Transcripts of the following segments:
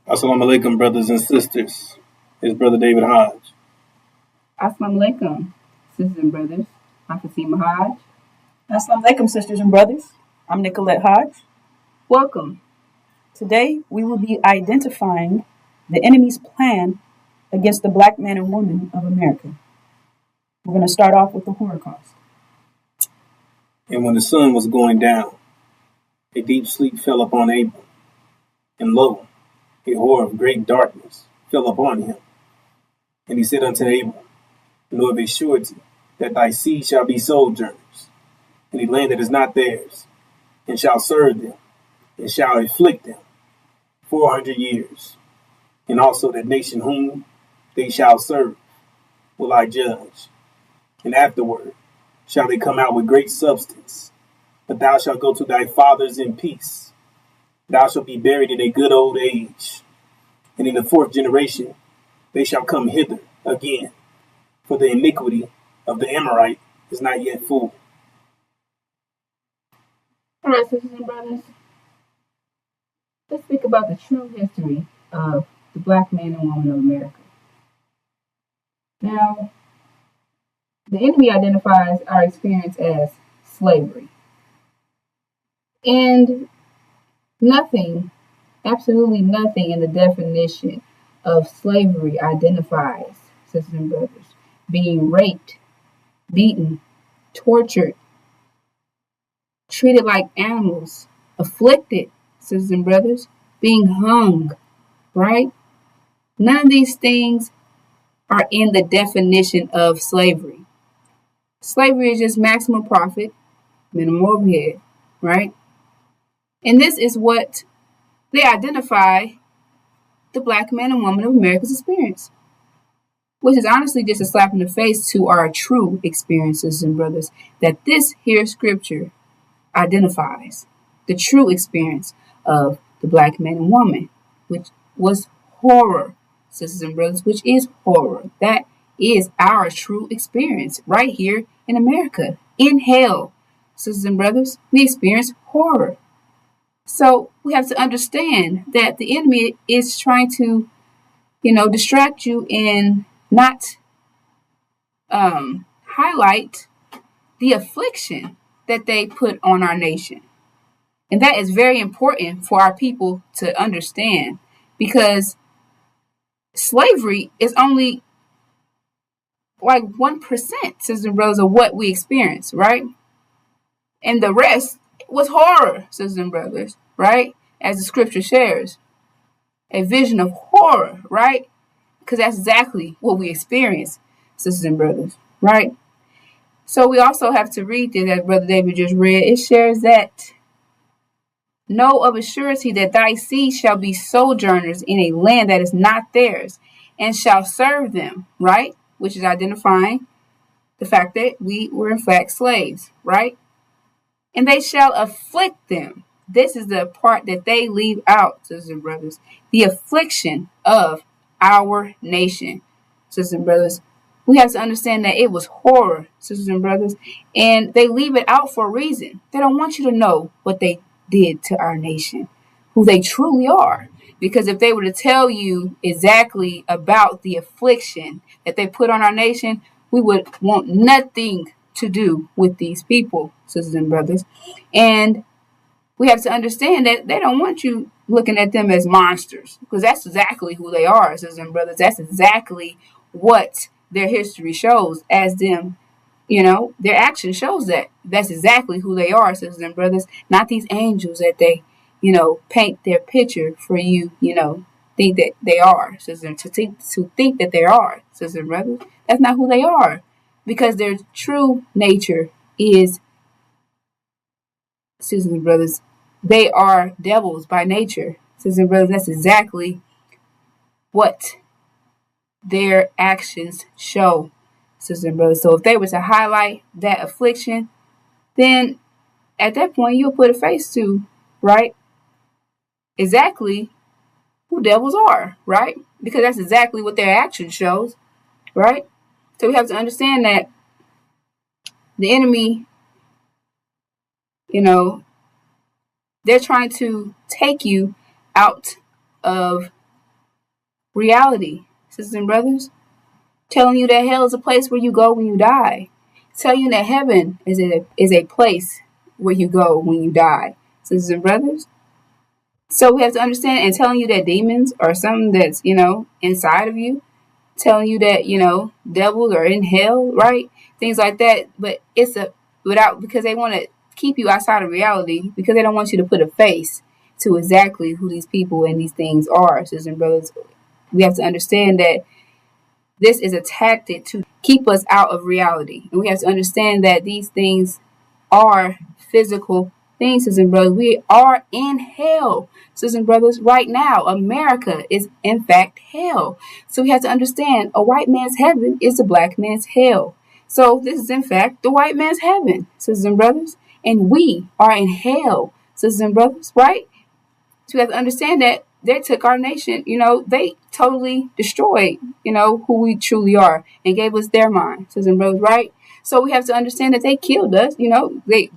Assalamu alaikum, brothers and sisters. It's Brother David Hodge. Assalamu alaikum, sisters and brothers. I'm Fatima Hodge. Assalamu alaikum, sisters and brothers. I'm Nicolette Hodge. Welcome. Today, we will be identifying the enemy's plan against the black man and woman of America. We're going to start off with the Holocaust. And when the sun was going down, a deep sleep fell upon Abram. And lo, a horror of great darkness fell upon him. And he said unto Abram, Know of a surety that thy seed shall be sojourners in a land that is not theirs, and shall serve them, and shall afflict them 400 years. And also that nation whom they shall serve will I judge. And afterward shall they come out with great substance. But thou shalt go to thy fathers in peace. Thou shalt be buried in a good old age. And in the fourth generation they shall come hither again. For the iniquity of the Amorite is not yet full. All right, sisters and brothers. Let's speak about the true history of the black man and woman of America. Now, the enemy identifies our experience as slavery. And nothing, absolutely nothing in the definition of slavery identifies, sisters and brothers, being raped, beaten, tortured, treated like animals, afflicted, sisters and brothers, being hung, right? None of these things are in the definition of slavery. Slavery is just maximum profit, minimum overhead, right? And this is what they identify the black man and woman of America's experience, which is honestly just a slap in the face to our true experiences and brothers, that this here scripture identifies the true experience of the black man and woman, which was horror, sisters and brothers, which is horror. That is our true experience right here in America. In hell, sisters and brothers, we experience horror. So we have to understand that the enemy is trying to, distract you and not highlight the affliction that they put on our nation. And that is very important for our people to understand, because slavery is only like 1%, sisters and brothers, of what we experience, right? And the rest was horror, sisters and brothers, right? As the scripture shares, a vision of horror, right? Because that's exactly what we experience, sisters and brothers, right? So we also have to read this, as Brother David just read. It shares that, know of a surety that thy seed shall be sojourners in a land that is not theirs, and shall serve them, right? Which is identifying the fact that we were in fact slaves, right? And they shall afflict them. This is the part that they leave out, sisters and brothers. The affliction of our nation, sisters and brothers. We have to understand that it was horror, sisters and brothers. And they leave it out for a reason. They don't want you to know what they did to our nation, who they truly are. Because if they were to tell you exactly about the affliction that they put on our nation, we would want nothing to do with these people, sisters and brothers. And we have to understand that they don't want you looking at them as monsters, because that's exactly who they are, sisters and brothers. That's exactly what their history shows as them. Their action shows that. That's exactly who they are, sisters and brothers. Not these angels that they, paint their picture for you, think that they are, sisters, to think that they are, sisters and brothers. That's not who they are, because their true nature is, sisters and brothers, they are devils by nature, sisters and brothers. That's exactly what their actions show, sisters and brothers. So if they were to highlight that affliction, then at that point you'll put a face to, right, exactly who devils are, right? Because that's exactly what their action shows, right? So we have to understand that the enemy, they're trying to take you out of reality, sisters and brothers. Telling you that hell is a place where you go when you die. Telling you that heaven is a place where you go when you die, sisters and brothers. So we have to understand, and telling you that demons are something that's, inside of you. Telling you that, devils are in hell, right? Things like that. But it's because they want to keep you outside of reality, because they don't want you to put a face to exactly who these people and these things are, sisters and brothers. We have to understand that this is a tactic to keep us out of reality. And we have to understand that these things are physical things, sisters and brothers. We are in hell, sisters and brothers, right now. America is, in fact, hell. So we have to understand a white man's heaven is a black man's hell. So this is, in fact, the white man's heaven, sisters and brothers. And we are in hell, sisters and brothers, right? So we have to understand that they took our nation, they totally destroyed, who we truly are and gave us their mind, sisters and brothers, right? So we have to understand that they killed us, the way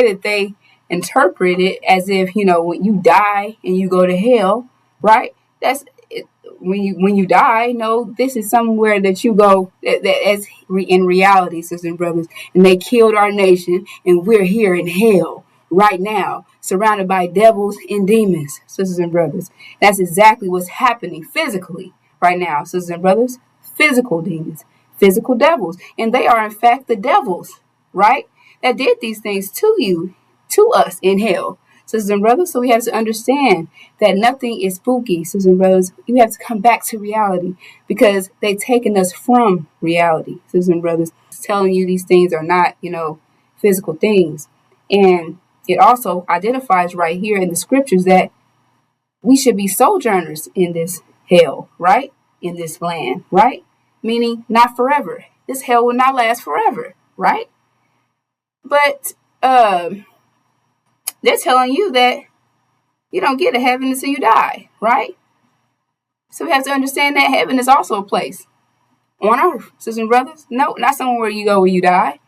that they interpret it as if, when you die and you go to hell, right? That's it. When you die, this is somewhere that you go that's in reality, sisters and brothers. And they killed our nation, and we're here in hell right now, surrounded by devils and demons, sisters and brothers. That's exactly what's happening physically right now, sisters and brothers. Physical demons, physical devils. And they are, in fact, the devils, right? That did these things to you, to us in hell, sisters and brothers. So we have to understand that nothing is spooky, sisters and brothers. We have to come back to reality, because they've taken us from reality, sisters and brothers. Telling you these things are not, physical things. And it also identifies right here in the scriptures that we should be sojourners in this hell, right? In this land, right? Meaning not forever. This hell will not last forever, right? But they're telling you that you don't get to heaven until you die, right? So we have to understand that heaven is also a place on earth, sisters and brothers. No, not somewhere you go when you die.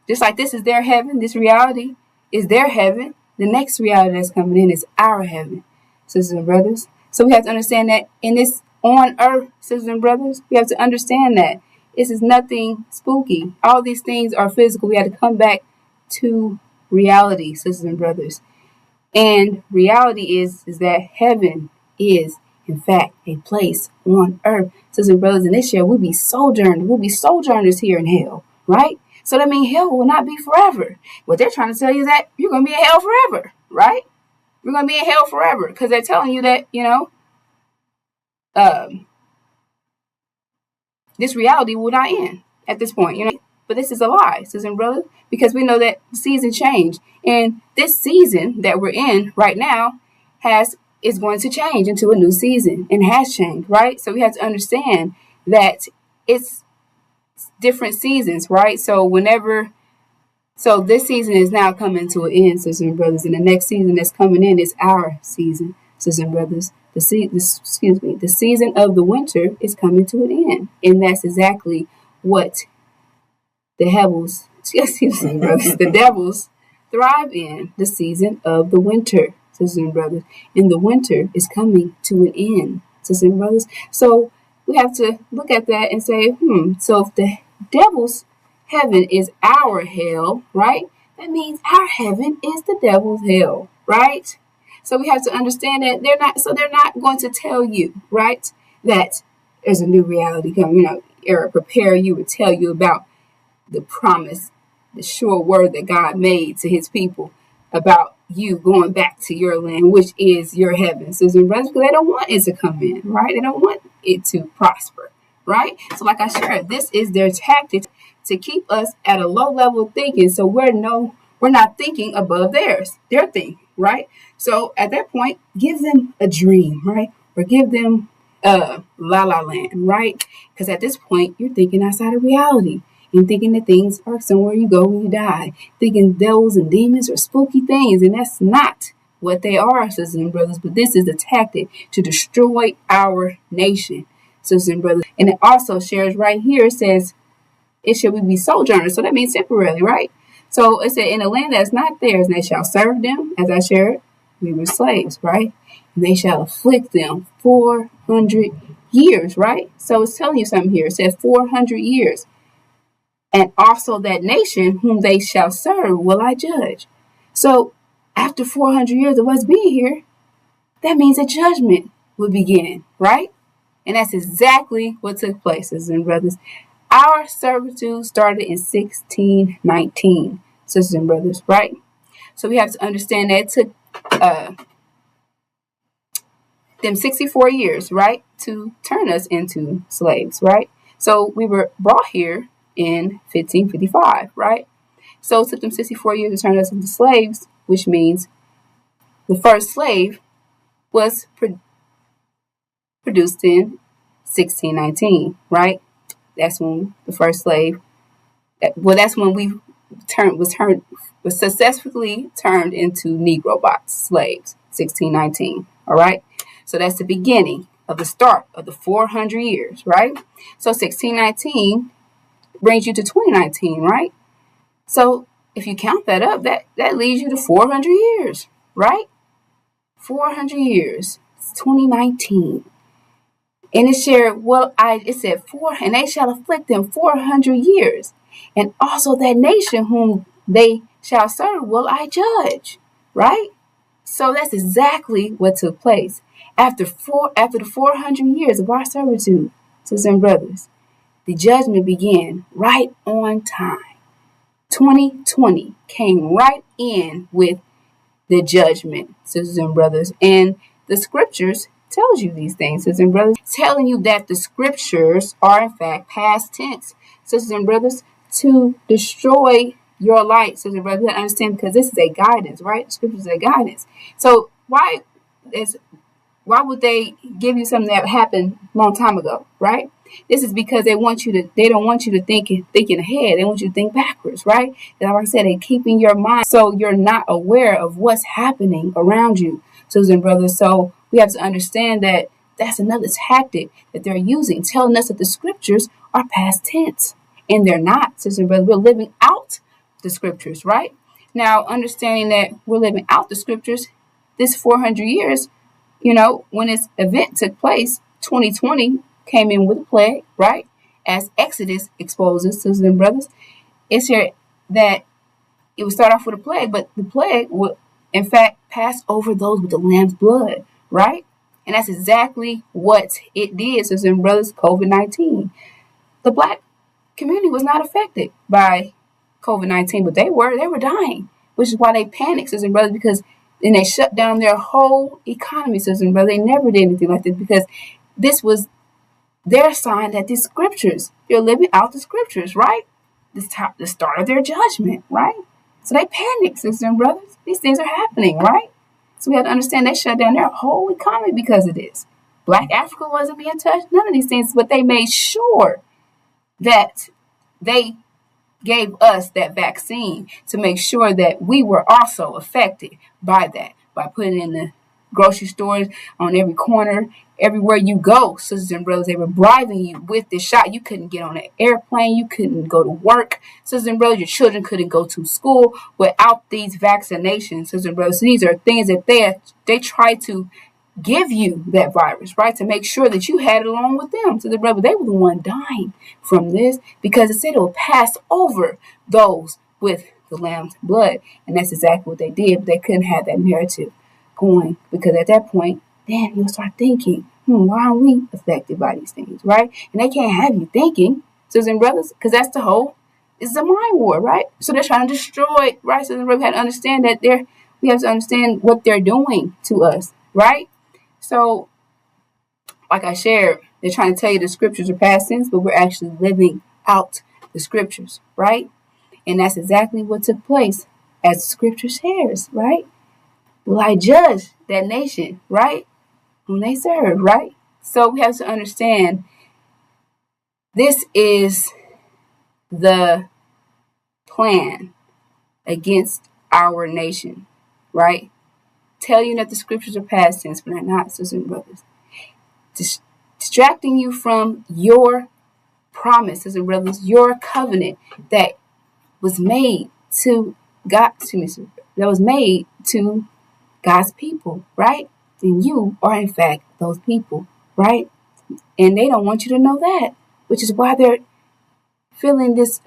Just like this is their heaven, this reality is their heaven. The next reality that's coming in is our heaven, sisters and brothers. So we have to understand that in this on earth, sisters and brothers, we have to understand that this is nothing spooky. All these things are physical. We have to come back to reality, sisters and brothers. And reality is that heaven is, in fact, a place on earth, sisters and brothers. And this year we'll be sojourners here in hell, right? So that means hell will not be forever. What they're trying to tell you is that you're going to be in hell forever, right? You're going to be in hell forever, because they're telling you that, this reality will not end at this point, But this is a lie, sisters and brothers, because we know that the season changed. And this season that we're in right now is going to change into a new season, and has changed, right? So we have to understand that it's different seasons, right? So this season is now coming to an end, sisters and brothers, and the next season that's coming in is our season, sisters and brothers. The season of the winter is coming to an end, and that's exactly what the devils thrive in, the season of the winter, sisters and brothers. And the winter is coming to an end, sisters and brothers. So we have to look at that and say, so if the devil's heaven is our hell, right? That means our heaven is the devil's hell, right? So we have to understand that they're not going to tell you, right, that there's a new reality coming, or prepare you or tell you about the promise, the sure word that God made to his people about you going back to your land, which is your heaven, sisters and brothers, because they don't want it to come in, right? They don't want it to prosper, right? So like I shared, this is their tactic to keep us at a low level of thinking, so we're not thinking above their thinking, right? So at that point, give them a dream, right? Or give them la la land, right? Because at this point, you're thinking outside of reality. And thinking that things are somewhere you go when you die. Thinking devils and demons are spooky things. And that's not what they are, sisters and brothers. But this is a tactic to destroy our nation, sisters and brothers. And it also shares right here, it says, it shall we be sojourners. So that means temporarily, right? So it said, in a land that's not theirs, and they shall serve them, as I shared, we were slaves, right? And they shall afflict them 400 years, right? So it's telling you something here. It says 400 years. And also that nation whom they shall serve will I judge. So after 400 years of us being here, that means a judgment will begin, right? And that's exactly what took place, sisters and brothers. Our servitude started in 1619, sisters and brothers, right? So we have to understand that it took them 64 years, right, to turn us into slaves, right? So we were brought here in 1555, right? So it took them 64 years to turn us into slaves, which means the first slave was produced in 1619, right? That's when the first slave, that's when we was successfully turned into Negro slaves, 1619, all right? So that's the beginning of the start of the 400 years, right? So 1619 brings you to 2019, right? So if you count that up, that leads you to 400 years, right? 400 years, 2019. And it shared, it said and they shall afflict them 400 years. And also that nation whom they shall serve will I judge, right? So that's exactly what took place. After the 400 years of our servitude, sisters and brothers, the judgment began right on time. 2020 came right in with the judgment, sisters and brothers. And the scriptures tells you these things, sisters and brothers, telling you that the scriptures are in fact past tense, sisters and brothers, to destroy your light, sisters and brothers. You have to understand, because this is a guidance, right? The scriptures is a guidance. So why would they give you something that happened a long time ago, right? This is because they don't want you to thinking ahead. They want you to think backwards, right? And like I said, they're keeping your mind so you're not aware of what's happening around you, sisters and brothers. So we have to understand that that's another tactic that they're using, telling us that the scriptures are past tense. And they're not, sisters and brothers. We're living out the scriptures, right? Now, understanding that we're living out the scriptures, this 400 years, when this event took place, 2020 came in with a plague, right? As Exodus exposes, sisters and brothers, it's here that it would start off with a plague, but the plague would, in fact, pass over those with the lamb's blood, right? And that's exactly what it did, sisters and brothers, COVID-19. The black community was not affected by COVID-19, but they were dying, which is why they panicked, sisters and brothers, because then they shut down their whole economy, sisters and brothers. They never did anything like this because this was their sign that these scriptures, they're living out the scriptures, right? The start of their judgment, right? So they panicked, sisters and brothers. These things are happening, right? So we have to understand they shut down their whole economy because of this. Black Africa wasn't being touched, none of these things, but they made sure that they gave us that vaccine to make sure that we were also affected by that, by putting in the grocery stores on every corner, everywhere you go, sisters and brothers. They were bribing you with this shot. You couldn't get on an airplane. You couldn't go to work, sisters and brothers. Your children couldn't go to school without these vaccinations, sisters and brothers. So these are things that they try to give you that virus, right? To make sure that you had it along with them. So they were the one dying from this because it said it will pass over those with the lamb's blood. And that's exactly what they did. But they couldn't have that narrative going because at that point, then you'll start thinking, why are we affected by these things, right? And they can't have you thinking, sisters and brothers, because that's it's a mind war, right? So they're trying to destroy, right? So we have to understand that we have to understand what they're doing to us, right? So, like I shared, they're trying to tell you the scriptures are past tense, but we're actually living out the scriptures, right? And that's exactly what took place as the scripture shares, right? Will I judge that nation, right? Whom they serve, right? So we have to understand this is the plan against our nation, right? Tell you that the scriptures are past tense, but they're not, sisters and brothers. Distracting you from your promises and brothers, your covenant that was made to God, that was made to God's people, right? And you are in fact those people, right? And they don't want you to know that, which is why they're filling this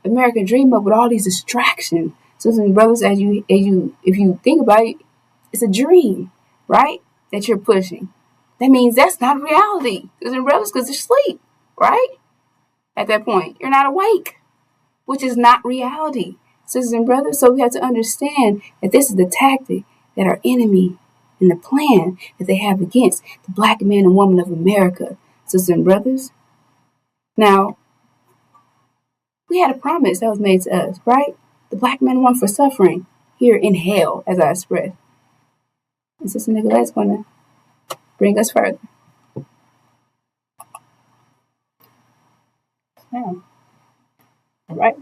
American dream up with all these distractions. Sisters and brothers, if you think about it, it's a dream, right? That you're pushing. That means that's not reality. Sisters and brothers, because you're asleep, right? At that point, you're not awake, which is not reality. Sisters and brothers, so we have to understand that this is the tactic that our enemy and the plan that they have against the black man and woman of America. Sisters and brothers. Now, we had a promise that was made to us, right? The black man won for suffering here in hell, as I expressed. And Sister Nicolette's going to bring us further. Now, all right.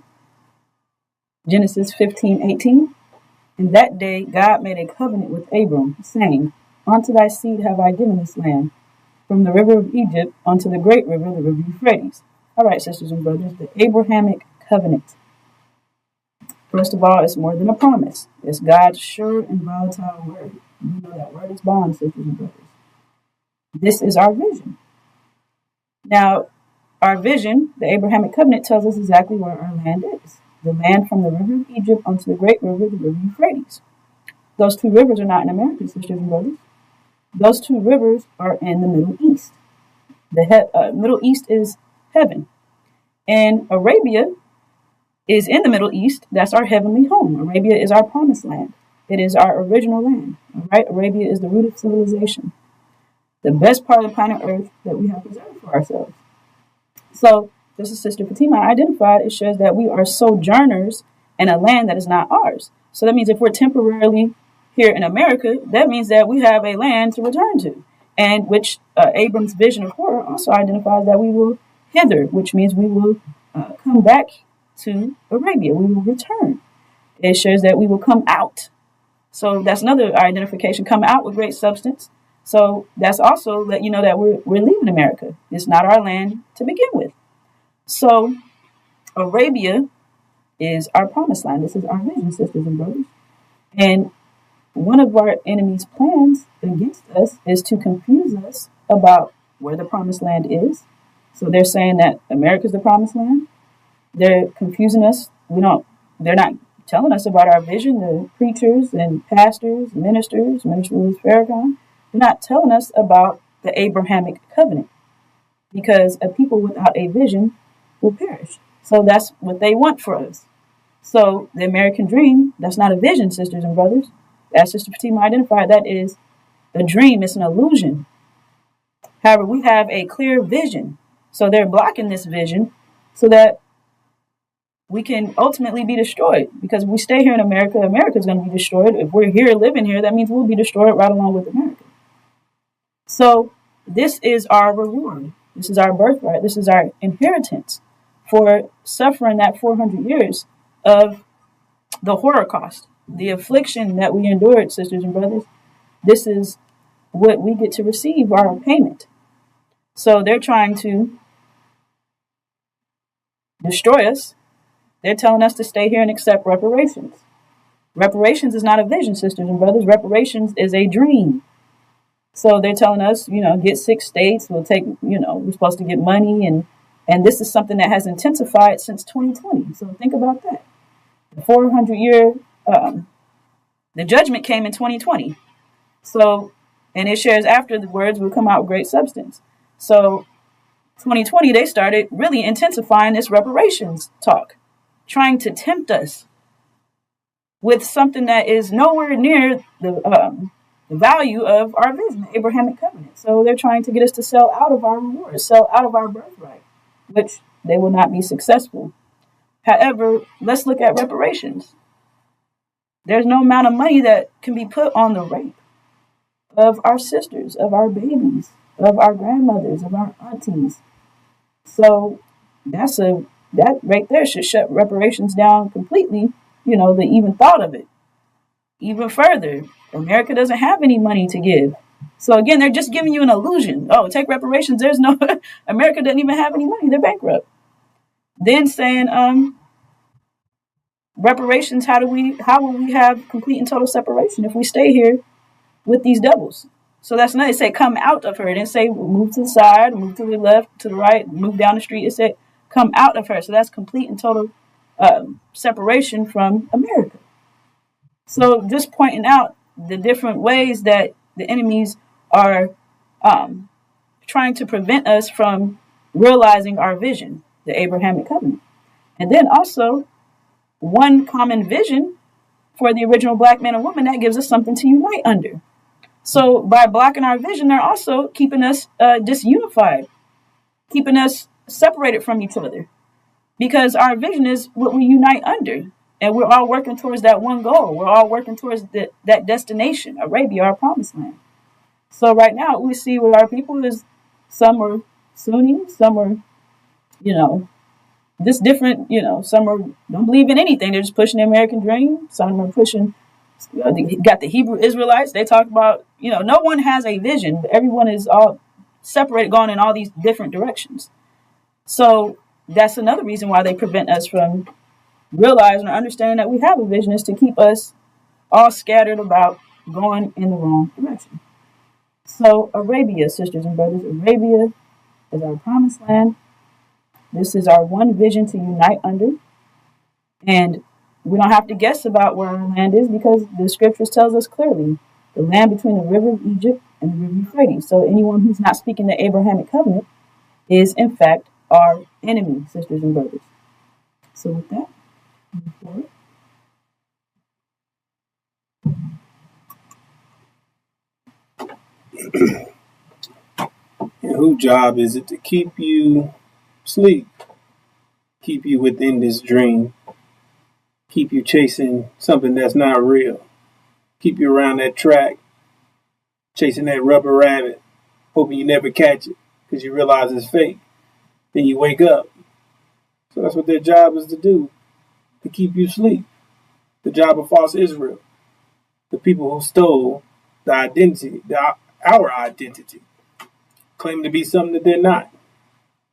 Genesis 15:18. In that day God made a covenant with Abram, saying, Unto thy seed have I given this land, from the river of Egypt unto the great river, the river Euphrates. All right, sisters and brothers, the Abrahamic covenant. First of all, it's more than a promise. It's God's sure and volatile word. You know that word is bond, sisters and brothers. This is our vision. Now, our vision, the Abrahamic covenant, tells us exactly where our land is. The land from the river of Egypt unto the great river, the river Euphrates. Those two rivers are not in America, sisters and brothers. Those two rivers are in the Middle East. The Middle East is heaven. And Arabia is in the Middle East. That's our heavenly home. Arabia is our promised land. It is our original land. All right? Arabia is the root of civilization. The best part of the planet Earth that we have preserved for ourselves. So, just as Sister Fatima identified, it shows that we are sojourners in a land that is not ours. So that means if we're temporarily here in America, that means that we have a land to return to. And which Abram's vision of horror also identifies that we will hither, which means we will come back to Arabia. We will return. It shows that we will come out. So that's another identification, come out with great substance. So that's also let you know that we're leaving America. It's not our land to begin with. So Arabia is our promised land. This is our vision, sisters and brothers. And one of our enemy's plans against us is to confuse us about where the promised land is. So they're saying that America is the promised land. They're confusing us. They're not telling us about our vision. The preachers and pastors, Minister Louis Farrakhan, they're not telling us about the Abrahamic covenant, because a people without a vision will perish. So that's what they want for us. So the American dream, that's not a vision, sisters and brothers. As Sister Fatima identified, that is a dream. It's an illusion. However, we have a clear vision. So they're blocking this vision so that we can ultimately be destroyed. Because if we stay here in America, America is going to be destroyed. If we're here living here, that means we'll be destroyed right along with America. So this is our reward. This is our birthright. This is our inheritance for suffering that 400 years of the Holocaust, the affliction that we endured, sisters and brothers. This is what we get to receive, our payment. So they're trying to destroy us. They're telling us to stay here and accept reparations. Reparations is not a vision, sisters and brothers. Reparations is a dream. So they're telling us, get 6 states. We'll take, we're supposed to get money. And this is something that has intensified since 2020. So think about that. The 400-year, the judgment came in 2020. So, and it shares after the words will come out with great substance. So 2020, they started really intensifying this reparations talk, trying to tempt us with something that is nowhere near the value of our vision, the Abrahamic covenant. So they're trying to get us to sell out of our rewards, sell out of our birthright, which they will not be successful. However, let's look at reparations. There's no amount of money that can be put on the rape of our sisters, of our babies, of our grandmothers, of our aunties. So that right there should shut reparations down completely, the even thought of it. Even further, America doesn't have any money to give. So again, they're just giving you an illusion. Oh, take reparations. There's no, America doesn't even have any money. They're bankrupt. Then saying, reparations, how will we have complete and total separation if we stay here with these devils? So that's not, it said come out of her. It didn't say move to the side, move to the left, to the right, move down the street. It said come out of her. So that's complete and total separation from America. So just pointing out the different ways that the enemies are trying to prevent us from realizing our vision, the Abrahamic covenant. And then also one common vision for the original black man and woman that gives us something to unite under. So by blocking our vision, they're also keeping us disunified, keeping us separated from each other, because our vision is what we unite under. And we're all working towards that one goal. We're all working towards that destination, Arabia, our promised land. So right now we see with our people is some are Sunni, some are, just different, some are don't believe in anything. They're just pushing the American dream. Some are pushing, got the Hebrew Israelites. They talk about, no one has a vision. Everyone is all separated, going in all these different directions. So that's another reason why they prevent us from realizing or understanding that we have a vision, is to keep us all scattered about going in the wrong direction. So Arabia, sisters and brothers, Arabia is our promised land. This is our one vision to unite under. And we don't have to guess about where our land is, because the scriptures tells us clearly the land between the river of Egypt and the river Euphrates. So anyone who's not speaking the Abrahamic covenant is in fact our enemy, sisters and brothers. So with that, move forward. And whose job is it to keep you asleep, keep you within this dream, keep you chasing something that's not real, keep you around that track, chasing that rubber rabbit, hoping you never catch it because you realize it's fake. Then you wake up. So that's what their job is to do, to keep you asleep. The job of false Israel, the people who stole the identity, our identity, claiming to be something that they're not,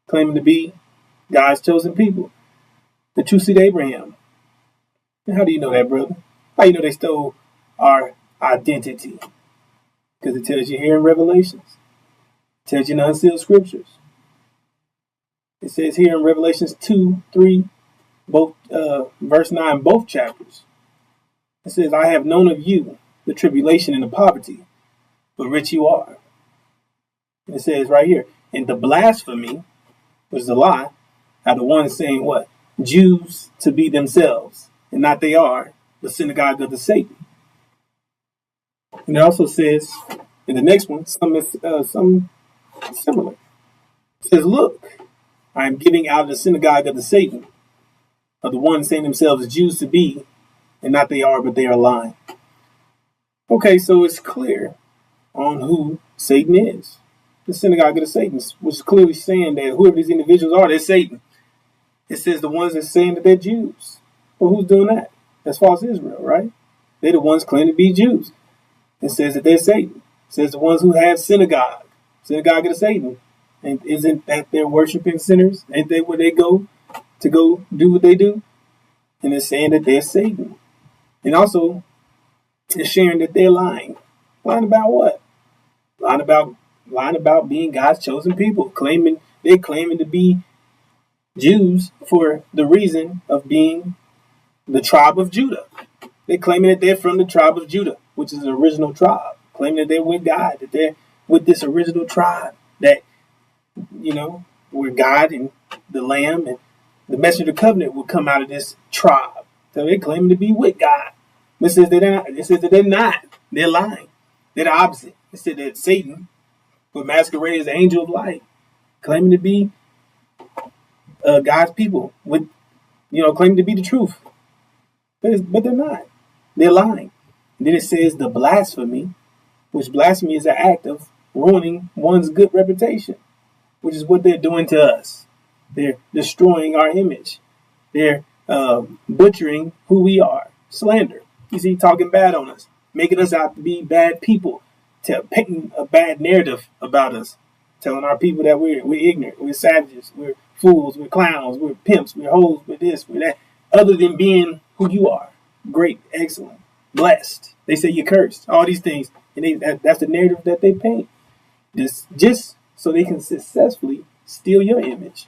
claiming to be God's chosen people, the true seed of Abraham. And how do you know that, brother? How do you know they stole our identity? Because it tells you here in Revelations. It tells you in the unsealed scriptures. It says here in Revelations 2, 3, both verse 9, both chapters. It says, I have known of you the tribulation and the poverty, but rich you are. And it says right here, and the blasphemy, which is a lie, are the ones saying what? Jews to be themselves, and not they are, the synagogue of the Satan. And it also says in the next one, some similar. It says, look, I am giving out of the synagogue of the Satan, of the ones saying themselves Jews to be, and not they are, but they are lying. Okay, so it's clear on who Satan is. The synagogue of the Satan, which is clearly saying that whoever these individuals are, they're Satan. It says the ones that saying that they're Jews. Well, who's doing that? That's false Israel, right? They're the ones claiming to be Jews. It says that they're Satan. It says the ones who have synagogue of the Satan. And isn't that they're worshiping sinners? Ain't they where they go to go do what they do? And it's saying that they're Satan. And also, it's sharing that they're lying. Lying about what? Lying about being God's chosen people. They're claiming to be Jews for the reason of being the tribe of Judah. They're claiming that they're from the tribe of Judah, which is the original tribe. Claiming that they're with God, that they're with this original tribe. That, where God and the Lamb and the messenger of the covenant will come out of this tribe. So they're claiming to be with God. It says that they're not. It says that they're not. They're lying. They're the opposite. It said that Satan would masquerade as the angel of light, claiming to be God's people, with claiming to be the truth. But they're not. They're lying. And then it says the blasphemy, which blasphemy is an act of ruining one's good reputation, which is what they're doing to us. They're destroying our image. They're butchering who we are. Slander. You see, talking bad on us, making us out to be bad people, painting a bad narrative about us, telling our people that we're ignorant, we're savages, we're fools, we're clowns, we're pimps, we're hoes, we're this, we're that, other than being who you are. Great, excellent. blessed. They say you're cursed. All these things, and that's the narrative that they paint. Just so they can successfully steal your image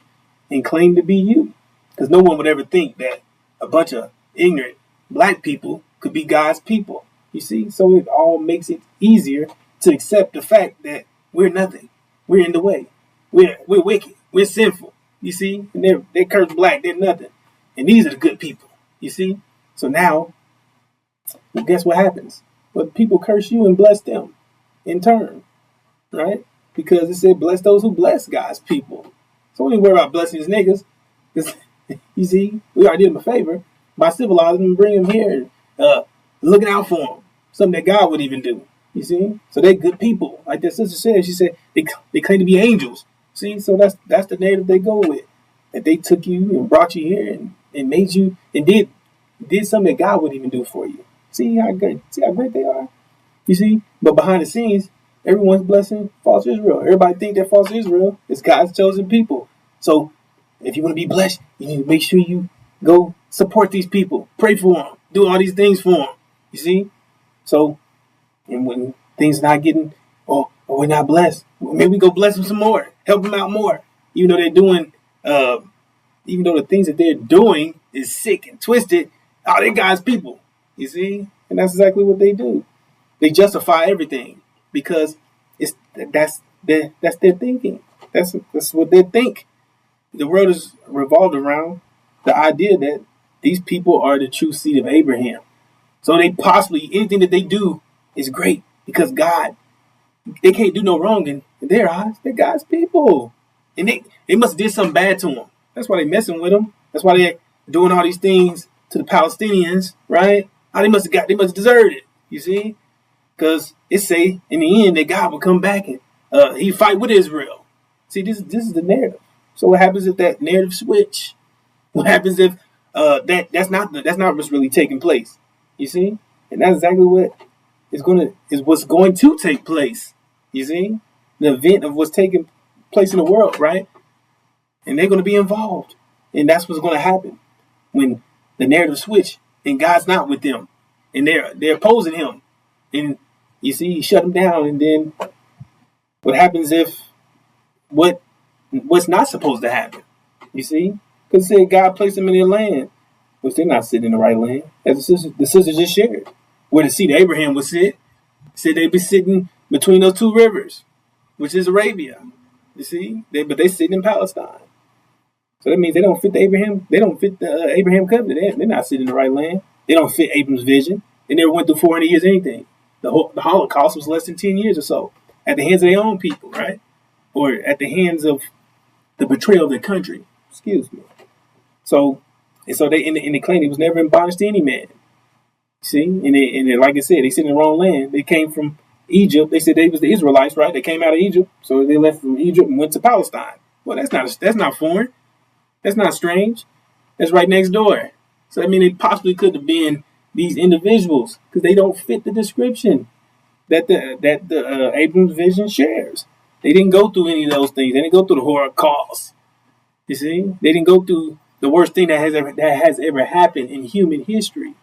and claim to be you. Because no one would ever think that a bunch of ignorant black people could be God's people. You see? So it all makes it easier to accept the fact that we're nothing. We're in the way. We're wicked. We're sinful. You see? And they're cursed black. They're nothing. And these are the good people. You see? So now, well, guess what happens? Well, people curse you and bless them in turn. Right? Because it said, bless those who bless God's people. So we ain't worry about blessing these niggas. You see, we already did them a favor by civilizing them and bringing them here and looking out for them. Something that God would even do. You see? So they're good people. Like that sister said, she said they claim to be angels. See? So that's the narrative they go with. That they took you and brought you here and made you and did something that God would even do for you. See how great they are? You see? But behind the scenes, everyone's blessing false Israel. Everybody think that false Israel is God's chosen people. So if you want to be blessed, you need to make sure you go support these people, pray for them, do all these things for them. You see? So, and when things not getting, or we're not blessed, maybe we go bless them some more, help them out more. Even though they're doing, even though the things that they're doing is sick and twisted, they're God's people. You see? And that's exactly what they do. They justify everything because that's their thinking. That's what they think. The world is revolved around the idea that these people are the true seed of Abraham. So they possibly, anything that they do is great because God, they can't do no wrong in their eyes. They're God's people. And they must have did something bad to them. That's why they messing with them. That's why they're doing all these things to the Palestinians, right? They must have deserved it, you see? Because it say in the end that God will come back and he fight with Israel. See, this is the narrative. So what happens if that narrative switch? What happens if that's not what's really taking place? You see, and that's exactly what is what's going to take place. You see, the event of what's taking place in the world, right? And they're going to be involved, and that's what's going to happen when the narrative switch and God's not with them, and they're opposing Him, and you see, He shut them down, and then what happens if what's not supposed to happen? You see? Because it said God placed them in their land, which they're not sitting in the right land. As the sister just shared, where the seed of Abraham would sit, said they'd be sitting between those two rivers, which is Arabia. You see? But they sitting in Palestine. So that means they don't fit the Abraham covenant. They're not sitting in the right land. They don't fit Abram's vision. They never went through 400 years anything. The Holocaust was less than 10 years or so at the hands of their own people, right? Or at the hands of the betrayal of their country. Excuse me. So they in the claim they was never in bondage to any man. See, and they, like I said, they sit in the wrong land. They came from Egypt. They said they was the Israelites, right? They came out of Egypt, so they left from Egypt and went to Palestine. Well, that's not foreign. That's not strange. That's right next door. So I mean, it possibly could have been these individuals because they don't fit the description that the Abram's vision shares. They didn't go through any of those things. They didn't go through the Holocaust. You see, they didn't go through the worst thing that has ever happened in human history.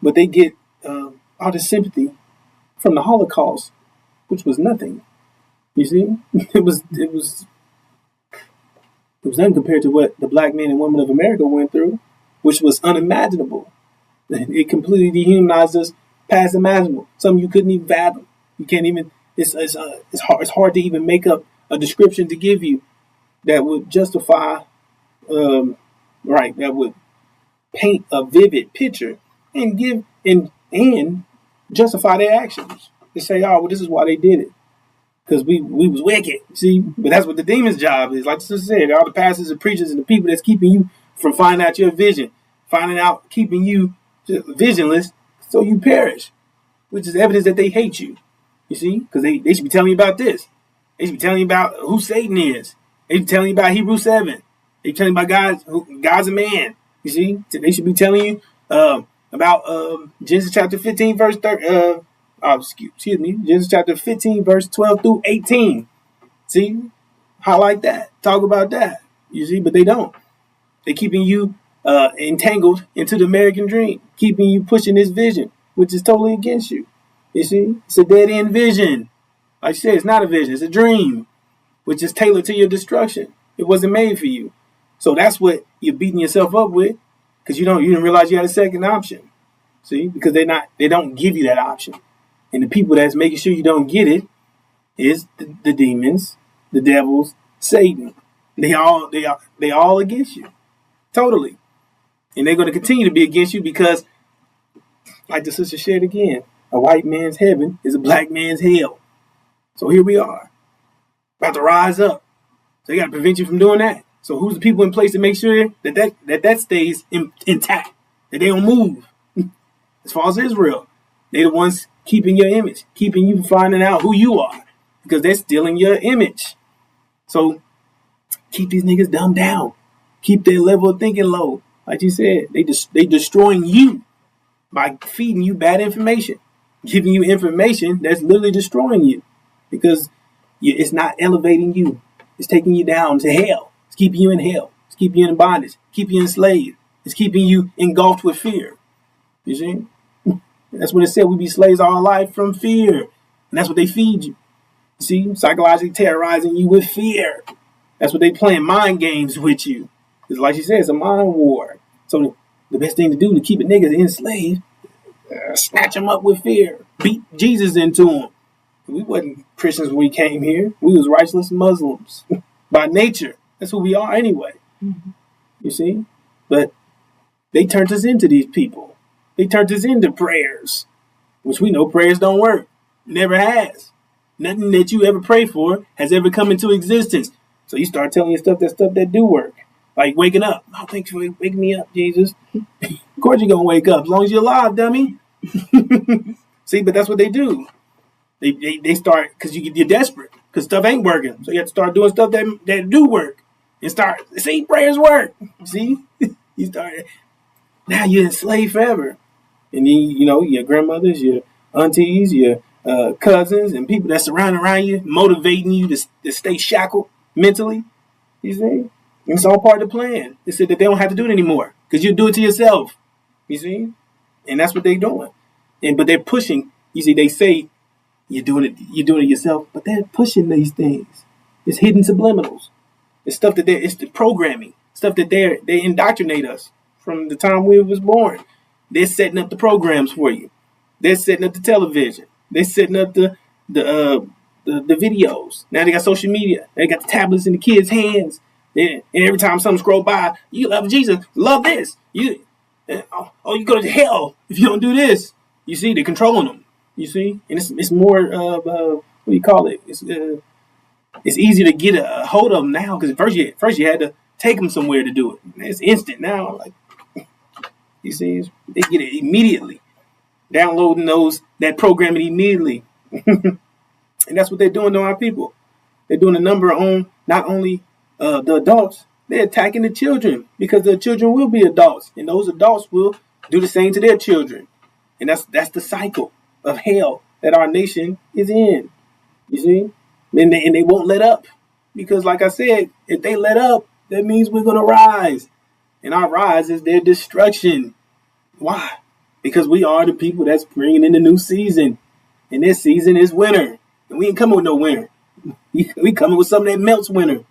But they get all the sympathy from the Holocaust, which was nothing. You see, it was nothing compared to what the black men and women of America went through, which was unimaginable. It completely dehumanized us past imaginable. Something you couldn't even fathom. You can't even. It's hard to even make up a description to give you that would justify, that would paint a vivid picture and give and justify their actions. They say, oh, well, this is why they did it. Because we was wicked. See? But that's what the demon's job is. Like the sister said, all the pastors and preachers and the people that's keeping you from finding out your vision, keeping you visionless so you perish, which is evidence that they hate you. You see? Because they should be telling you about this. They should be telling you about who Satan is. They should be telling you about Hebrews 7. They should be telling you about God's a man. You see? They should be telling you about Genesis chapter 15, verse 30. Genesis chapter 15, verse 12 through 18. See? Highlight that. Talk about that. You see? But they don't. They're keeping you entangled into the American dream, keeping you pushing this vision. which is totally against you. You see, it's a dead end vision. Like I said, it's not a vision, it's a dream, which is tailored to your destruction. It wasn't made for you. So that's what you're beating yourself up with, because you didn't realize you had a second option. See, because they don't give you that option. And the people that's making sure you don't get it is the demons, the devils, Satan. They all against you. Totally. And they're going to continue to be against you because, like the sister shared again, a white man's heaven is a black man's hell. So here we are, about to rise up. So they got to prevent you from doing that. So who's the people in place to make sure that stays intact, that they don't move? As far as Israel, they're the ones keeping your image, keeping you from finding out who you are, because they're stealing your image. So keep these niggas dumbed down. Keep their level of thinking low. Like you said, they destroying you by feeding you bad information, giving you information that's literally destroying you, because it's not elevating you. It's taking you down to hell. It's keeping you in hell. It's keeping you in bondage. Keeping you enslaved. It's keeping you engulfed with fear. You see? That's what it said. We be slaves all our life from fear. And that's what they feed you. You see? Psychologically terrorizing you with fear. That's what they playing mind games with you. Because like she said, it's a mind war. So the best thing to do to keep a nigga enslaved, snatch them up with fear. Beat Jesus into them. We wasn't Christians when we came here. We was righteous Muslims by nature. That's who we are anyway. Mm-hmm. You see? But they turned us into these people. They turned us into prayers, which we know prayers don't work. Never has. Nothing that you ever pray for has ever come into existence. So you start telling yourself that do work. Like waking up. Oh, thanks for waking me up, Jesus. Of course you're going to wake up as long as you're alive, dummy. See, but that's what they do. They start, because you're desperate, because stuff ain't working. So you have to start doing stuff that do work. And start, see, prayers work. See? You start, now you're enslaved forever. And then, your grandmothers, your aunties, your cousins, and people that surround around you, motivating you to stay shackled mentally. You see? And it's all part of the plan. They said that they don't have to do it anymore, because you do it to yourself. You see? And that's what they're doing. But they're pushing. You see, they say you're doing it yourself, but they're pushing these things. It's hidden subliminals. It's stuff it's the programming, stuff that they indoctrinate us from the time we was born. They're setting up the programs for you. They're setting up the television. They're setting up the videos. Now they got social media. They got the tablets in the kids' hands. And every time something scroll by, you love Jesus, love this. You go to hell if you don't do this. You see, they're controlling them. You see, and it's more what do you call it? It's easy to get a hold of them now, because first you had to take them somewhere to do it. It's instant now. Like, you see, they get it immediately, downloading that programming immediately, and that's what they're doing to our people. They're doing a number on not only the adults, they're attacking the children, because the children will be adults, and those adults will do the same to their children, and that's the cycle of hell that our nation is in. You see, and they won't let up, because, like I said, if they let up, that means we're gonna rise, and our rise is their destruction. Why? Because we are the people that's bringing in the new season, and this season is winter, and we ain't coming with no winter. We coming with something that melts winter.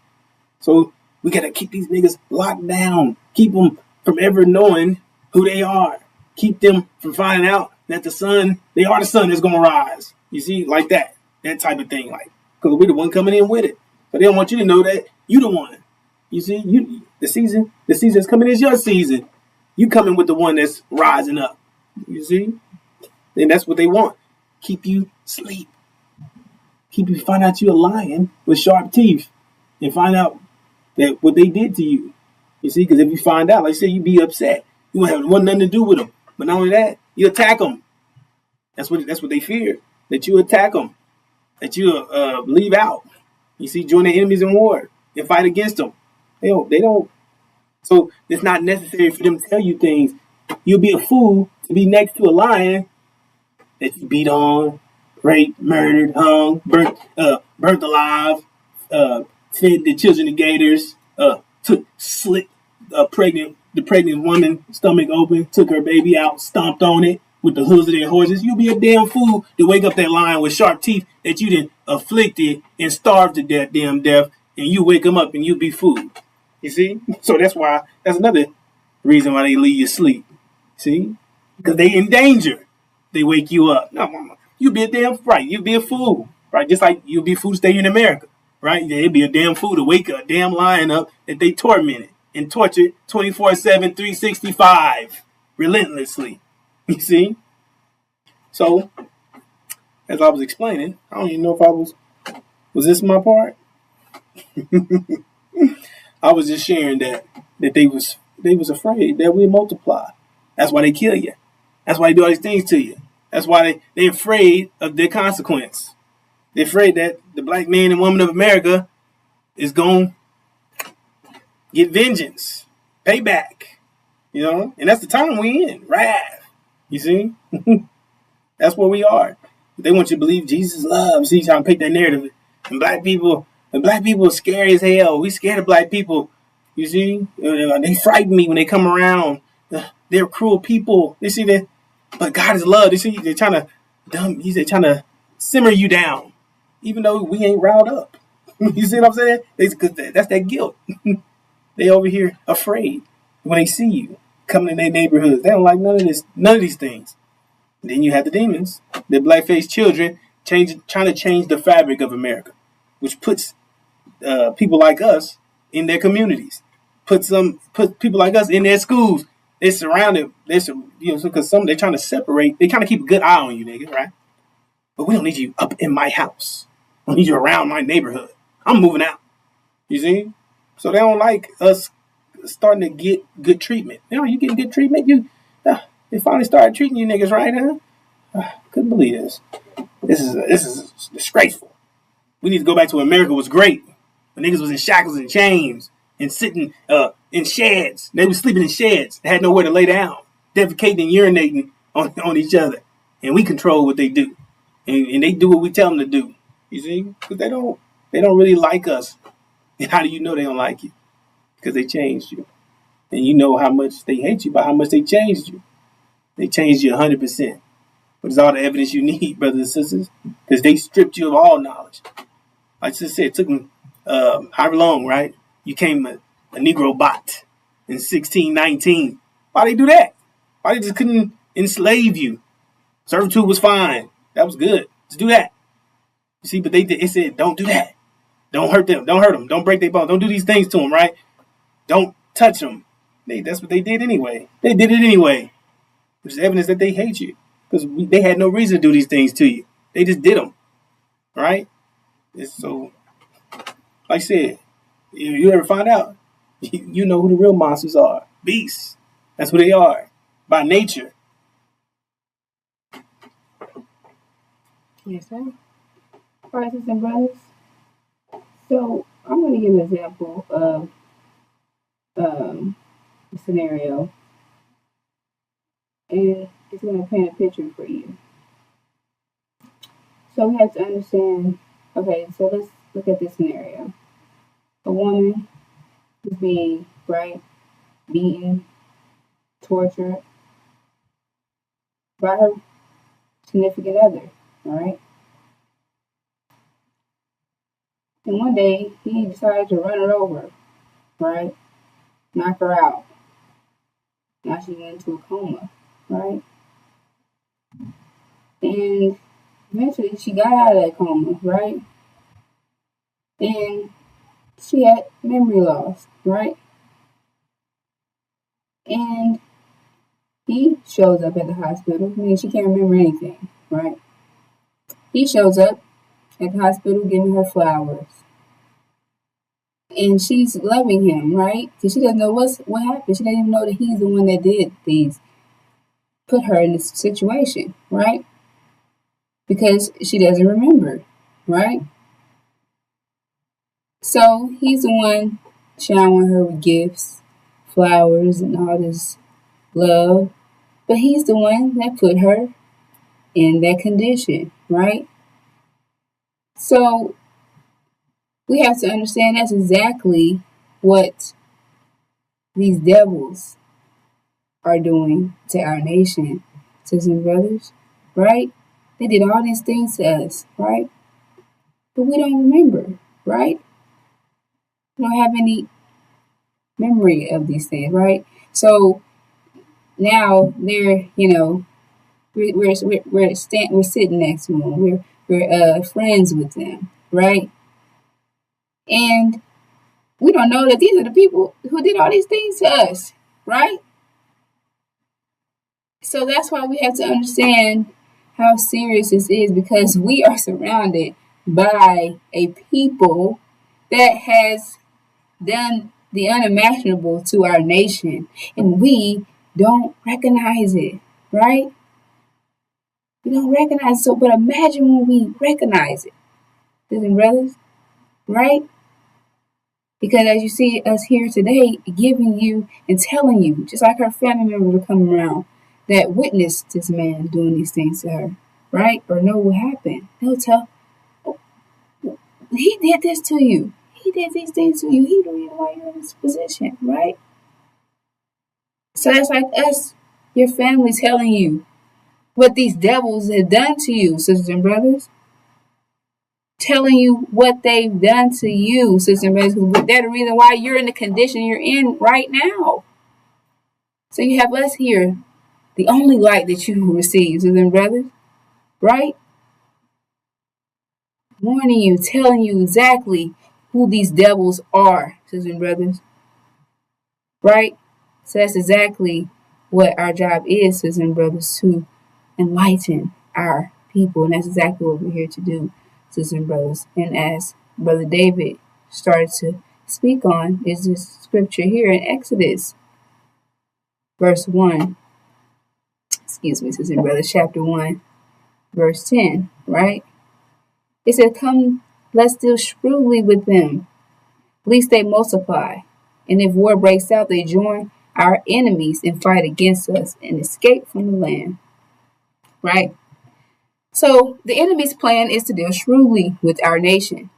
So we gotta keep these niggas locked down, keep them from ever knowing who they are, keep them from finding out that they are the sun that's gonna rise. You see, like that type of thing, like, because we're the one coming in with it. So they don't want you to know that you the one. You see, the season that's coming is your season. You coming with the one that's rising up. You see, and that's what they want. Keep you asleep. Keep you find out you're a lion with sharp teeth, and find out that what they did to you. You see, because if you find out, like I said, you be upset. You won't have nothing to do with them. But not only that, you attack them. That's what they fear. That you attack them. That you leave out. You see, join the enemies in war and fight against them. They don't. So it's not necessary for them to tell you things. You'll be a fool to be next to a lion that you beat on, raped, murdered, hung, burnt alive, fed the children to gators, slit the pregnant woman's stomach open, took her baby out, stomped on it, with the hooves of their horses. You'll be a damn fool to wake up that lion with sharp teeth that you done afflicted and starved to death, damn death, and you wake them up and you be food. You see? So that's another reason why they leave you asleep. See? Because they in danger. They wake you up. No, mama. You be a damn right. You be a fool. Right? Just like you'll be a fool to stay in America. Right? It'd be a damn fool to wake a damn lion up that they tormented and tortured 24/7, 365 relentlessly. You see? So, as I was explaining, I don't even know if was this my part? I was just sharing that they was afraid that we multiply. That's why they kill you. That's why they do all these things to you. That's why they're afraid of their consequence. They're afraid that the black man and woman of America is going to get vengeance, payback, and that's the time we in, wrath. You see? That's where we are. They want you to believe Jesus loves. See, trying to pick that narrative. And black people are scary as hell. We scared of black people. You see? They frighten me when they come around. They're cruel people. You see that? But God is love. You see, they're trying to simmer you down, even though we ain't riled up. You see what I'm saying? Because that's that guilt. They over here afraid when they see you coming in their neighborhoods. They don't like none of these things. Then you have the demons, the black-faced children, trying to change the fabric of America, which puts people like us in their communities, put people like us in their schools. They're surrounded. Because they're trying to separate. They trying to keep a good eye on you, nigga, right? But we don't need you up in my house. I need you around my neighborhood. I'm moving out. You see? So they don't like us starting to get good treatment. You getting good treatment? They finally started treating you niggas right, huh? Couldn't believe this. This is disgraceful. We need to go back to when America was great. When niggas was in shackles and chains and sitting in sheds. They was sleeping in sheds. They had nowhere to lay down, defecating and urinating on each other. And we control what they do. And they do what we tell them to do. You see? Because they don't really like us. And how do you know they don't like you? Because they changed you. And you know how much they hate you by how much they changed you. They changed you 100%. But it's all the evidence you need, brothers and sisters. Because they stripped you of all knowledge. Like I just said, it took them however long, right? You came a Negro bot in 1619. Why they do that? Why they just couldn't enslave you? Servitude was fine. That was good. Just do that. You see, but it said, don't do that. Don't hurt them. Don't hurt them. Don't break their bones. Don't do these things to them, right? Don't touch them. That's what they did anyway. They did it anyway. Which is evidence that they hate you. Because they had no reason to do these things to you. They just did them. Right? So, like I said, if you ever find out, you know who the real monsters are. Beasts. That's who they are. By nature. Yes, sir. Brothers and brothers. So, I'm going to give an example of a scenario. And it's going to paint a picture for you. So, we have to understand, okay, so let's look at this scenario. A woman is being, beaten, tortured by her significant other, right? And one day, he decided to run her over, right? Knock her out. Now she went into a coma, right? And eventually, she got out of that coma, right? And she had memory loss, right? And he shows up at the hospital. I mean, she can't remember anything, right? He shows up at the hospital giving her flowers. And she's loving him, right? Because she doesn't know what happened. She doesn't even know that he's the one that did these, put her in this situation, right? Because she doesn't remember, right? So he's the one showering her with gifts, flowers, and all this love. But he's the one that put her in that condition, right? So we have to understand that's exactly what these devils are doing to our nation, sisters and brothers, right? They did all these things to us, right? But we don't remember, right? We don't have any memory of these things, right? So now they're, we're sitting next to them. We're friends with them, right? And we don't know that these are the people who did all these things to us, right? So that's why we have to understand how serious this is, because we are surrounded by a people that has done the unimaginable to our nation, and we don't recognize it, right? We don't recognize it. So, but imagine when we recognize it, sisters and brothers, right? Because as you see us here today, giving you and telling you, just like her family members are coming around, that witnessed this man doing these things to her, right? Or know what happened. They'll tell, oh, he did this to you. He did these things to you. He the reason why you're in this position, right? So that's like us, your family telling you what these devils have done to you, sisters and brothers. Telling you what they've done to you, sisters and brothers. That's the reason why you're in the condition you're in right now. So you have us here, the only light that you receive, sisters and brothers, right? Warning you, telling you exactly who these devils are, sisters and brothers, right? So that's exactly what our job is, sisters and brothers, to enlighten our people. And that's exactly what we're here to do, sisters and brothers. And as Brother David started to speak on, is this scripture here in Exodus, verse 1. Excuse me, sisters and brothers, chapter 1, verse 10, right? It said, come, let's deal shrewdly with them, lest they multiply. And if war breaks out, they join our enemies and fight against us and escape from the land. Right? So the enemy's plan is to deal shrewdly with our nation.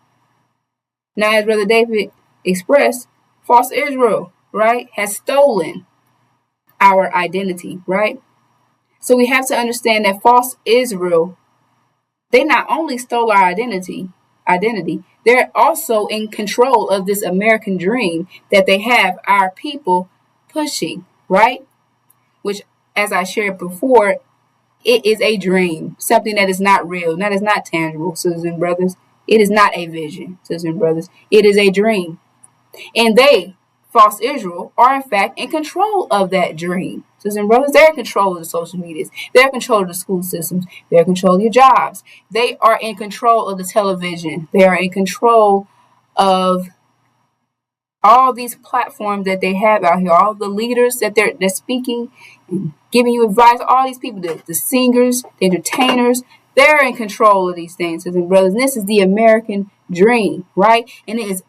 Now, as Brother David expressed, false Israel, right, has stolen our identity, right? So we have to understand that false Israel, they not only stole our identity, they're also in control of this American dream that they have our people pushing, right? Which, as I shared before, it is a dream, something that is not real, that is not tangible, sisters and brothers. It is not a vision, sisters and brothers. It is a dream. And they, false Israel, are in fact in control of that dream. Sisters and brothers, they're in control of the social medias. They're in control of the school systems. They're in control of your jobs. They are in control of the television. They are in control of all these platforms that they have out here, all the leaders that they're speaking and giving you advice, all these people, the singers, the entertainers, they're in control of these things, sisters and brothers. And this is the American dream, right? And it is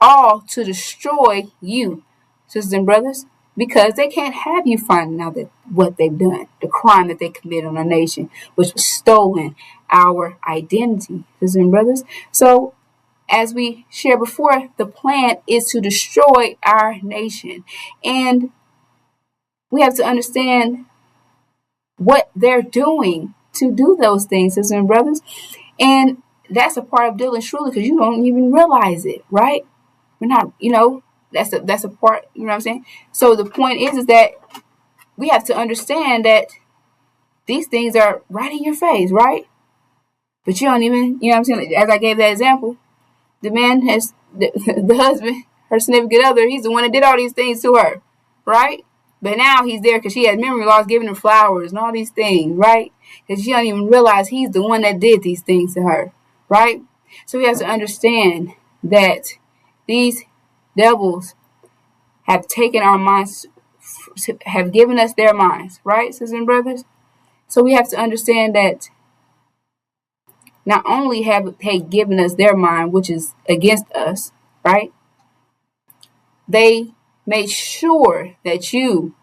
all to destroy you, sisters and brothers, because they can't have you finding out that what they've done, the crime that they committed on our nation, which was stolen our identity, sisters and brothers. So as we shared before, the plan is to destroy our nation. And we have to understand what they're doing to do those things, sisters and brothers. And that's a part of dealing shrewdly, because you don't even realize it, right? We're not, that's a part, you know what I'm saying? So the point is that we have to understand that these things are right in your face, right? But you don't even, you know what I'm saying? As I gave that example, the man has, the husband, her significant other, he's the one that did all these things to her, right? But now he's there because she has memory loss, giving her flowers and all these things, right? Because she don't even realize he's the one that did these things to her, right? So we have to understand that these devils have taken our minds, have given us their minds, right, sisters and brothers? So we have to understand that not only have they given us their mind, which is against us, right? They made sure that you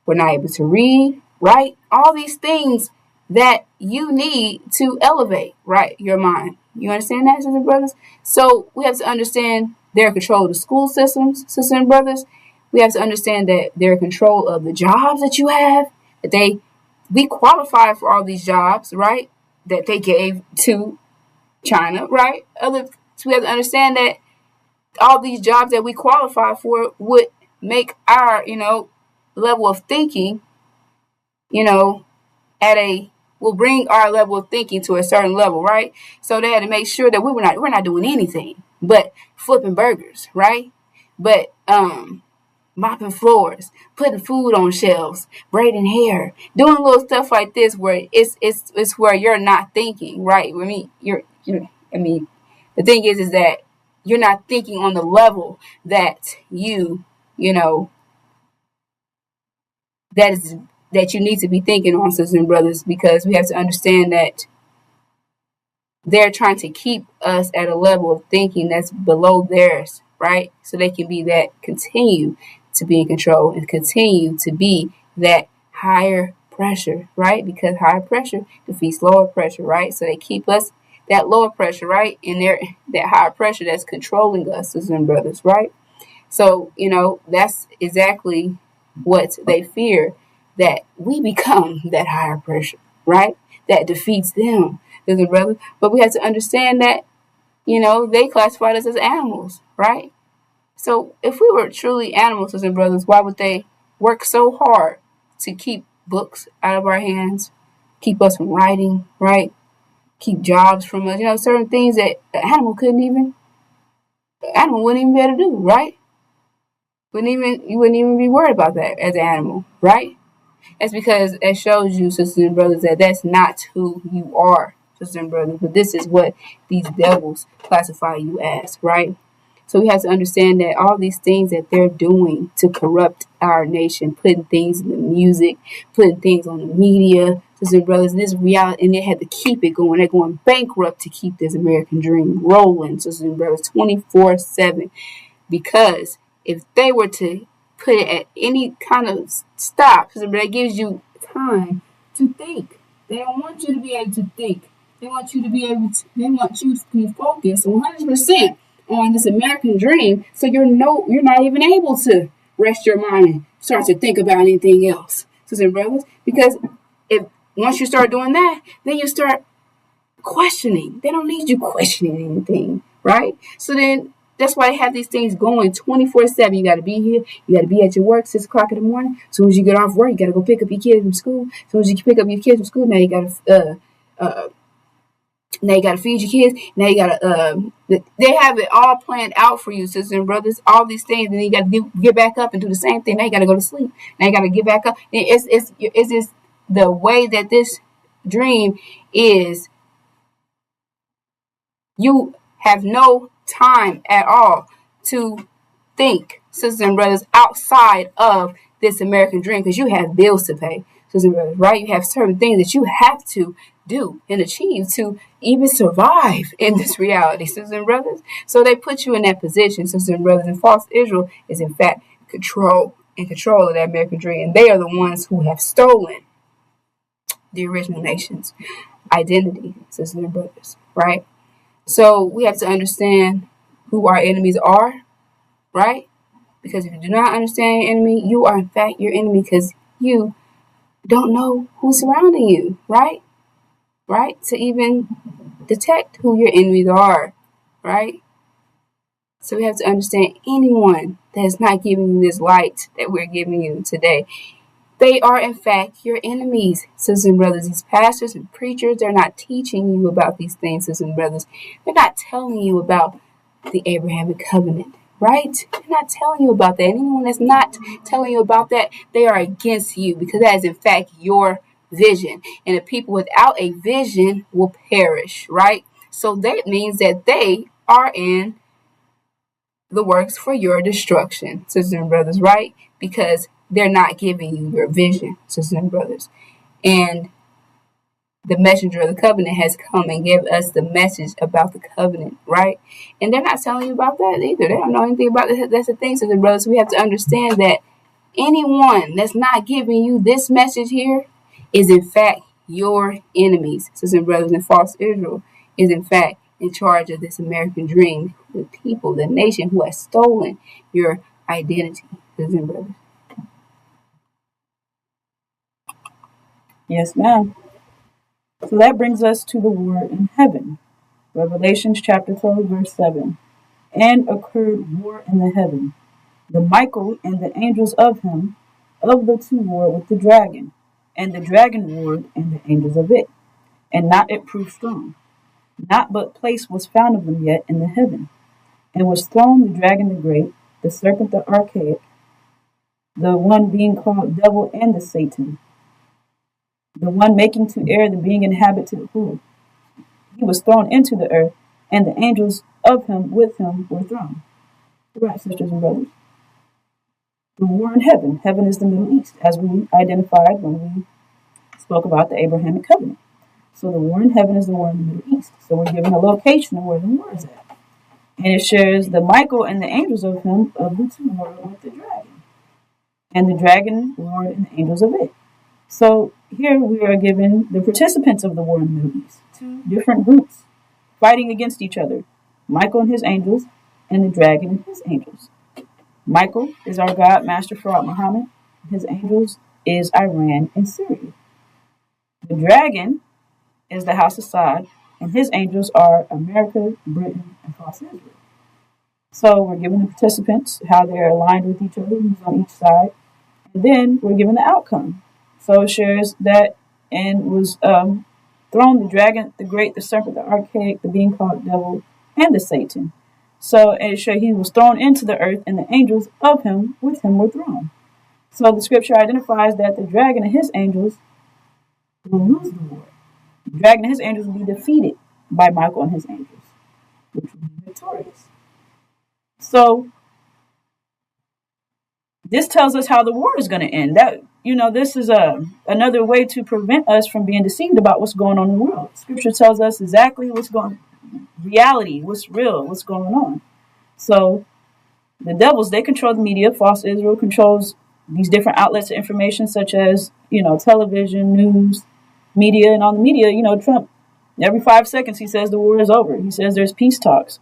were not able to read, right? All these things that you need to elevate, right, your mind. You understand that, sisters and brothers? So we have to understand they're in control of the school systems, sisters and brothers. We have to understand that they're in control of the jobs that you have, that they we qualify for all these jobs, right? That they gave to China, right? So we have to understand that all these jobs that we qualify for would make our, level of thinking, you know, at a will bring our level of thinking to a certain level, right? So they had to make sure that we're not doing anything but flipping burgers, right? But mopping floors, putting food on shelves, braiding hair, doing little stuff like this where it's where you're not thinking, right? I mean, the thing is that you're not thinking on the level that you know, that you need to be thinking on, sisters and brothers, because we have to understand that they're trying to keep us at a level of thinking that's below theirs, right? So they can be that continue to be in control and continue to be that higher pressure, right? Because higher pressure defeats lower pressure, right? So they keep us that lower pressure, right? And they're that higher pressure that's controlling us, sisters and brothers, right? So, that's exactly what they fear, that we become that higher pressure, right? That defeats them, sisters and brothers. But we have to understand that, they classified us as animals, right? So if we were truly animals, sisters and brothers, why would they work so hard to keep books out of our hands, keep us from writing, right? Keep jobs from us, certain things that an animal wouldn't even be able to do, right? You wouldn't even be worried about that as an animal, right? That's because it shows you, sisters and brothers, that that's not who you are, sisters and brothers. But this is what these devils classify you as, right? So we have to understand that all these things that they're doing to corrupt our nation, putting things in the music, putting things on the media, sisters and brothers, this reality, and they had to keep it going. They're going bankrupt to keep this American dream rolling, sisters and brothers, 24/7. Because if they were to put it at any kind of stop, because that gives you time to think. They don't want you to be able to think. They want you to be focused 100% on this American dream. So you're not even able to rest your mind and start to think about anything else, sisters and brothers. Because if once you start doing that, then you start questioning. They don't need you questioning anything, right? So then that's why they have these things going 24/7. You got to be here. You got to be at your work 6 o'clock in the morning. As soon as you get off work, you got to go pick up your kids from school. As soon as you pick up your kids from school, now you got to feed your kids. Now you got to. They have it all planned out for you, sisters and brothers. All these things, and then you got to get back up and do the same thing. Now you got to go to sleep. Now you got to get back up. It's just the way that this dream is. You have no time at all to think, sisters and brothers, outside of this American dream, because you have bills to pay, sisters and brothers, right? You have certain things that you have to do and achieve to even survive in this reality, sisters and brothers. So they put you in that position, sisters and brothers, and false Israel is in fact in control of that American dream. And they are the ones who have stolen the original nation's identity, sisters and brothers, right? So we have to understand who our enemies are, right? Because if you do not understand your enemy, you are in fact your enemy, because you don't know who's surrounding you, right? Right? To even detect who your enemies are, right? So we have to understand anyone that is not giving you this light that we're giving you today. They are, in fact, your enemies, sisters and brothers. These pastors and preachers, they're not teaching you about these things, sisters and brothers. They're not telling you about the Abrahamic covenant, right? They're not telling you about that. Anyone that's not telling you about that, they are against you, because that is, in fact, your vision. And the people without a vision will perish, right? So that means that they are in the works for your destruction, sisters and brothers, right? Because they're not giving you your vision, sisters and brothers. And the messenger of the covenant has come and give us the message about the covenant, right? And they're not telling you about that either. They don't know anything about it. That's the thing, sisters and brothers. We have to understand that anyone that's not giving you this message here is in fact your enemies, sisters and brothers. And false Israel is in fact in charge of this American dream, the people, the nation who has stolen your identity, sisters and brothers. Yes, ma'am. So that brings us to the war in heaven. Revelations chapter 12, verse 7. And occurred war in the heaven. The Michael and the angels of him, of the two war with the dragon, and the dragon warred and the angels of it, and not it proved strong. Not but place was found of them yet in the heaven, and was thrown the dragon the great, the serpent the archaic, the one being called devil and the Satan, the one making to air the being inhabited who he was thrown into the earth, and the angels of him with him were thrown. Right, sisters and brothers. The war in heaven. Heaven is the Middle East, as we identified when we spoke about the Abrahamic covenant. So the war in heaven is the war in the Middle East. So we're given a location of where the war is at. And it shares the Michael and the angels of him of the two war with the dragon. And the dragon warred and the angels of it. So here we are given the participants of the war in the Middle East. Two different groups fighting against each other. Michael and his angels, and the dragon and his angels. Michael is our God, Master Farad Muhammad. His angels is Iran and Syria. The dragon is the House of Saud, and his angels are America, Britain, and false Israel. So we're given the participants, how they're aligned with each other, who's on each side, and then we're given the outcome. So it shares that and was thrown the dragon, the great, the serpent, the archaic, the being called devil, and the Satan. So it shows he was thrown into the earth, and the angels of him with him were thrown. So the scripture identifies that the dragon and his angels will lose the war. The dragon and his angels will be defeated by Michael and his angels, which will be victorious. So this tells us how the war is going to end. That this is another way to prevent us from being deceived about what's going on in the world. Scripture tells us exactly what's going on, reality, what's real, what's going on. So the devils, they control the media. False Israel controls these different outlets of information, such as television, news, media, and on the media. Trump, every 5 seconds he says the war is over. He says there's peace talks.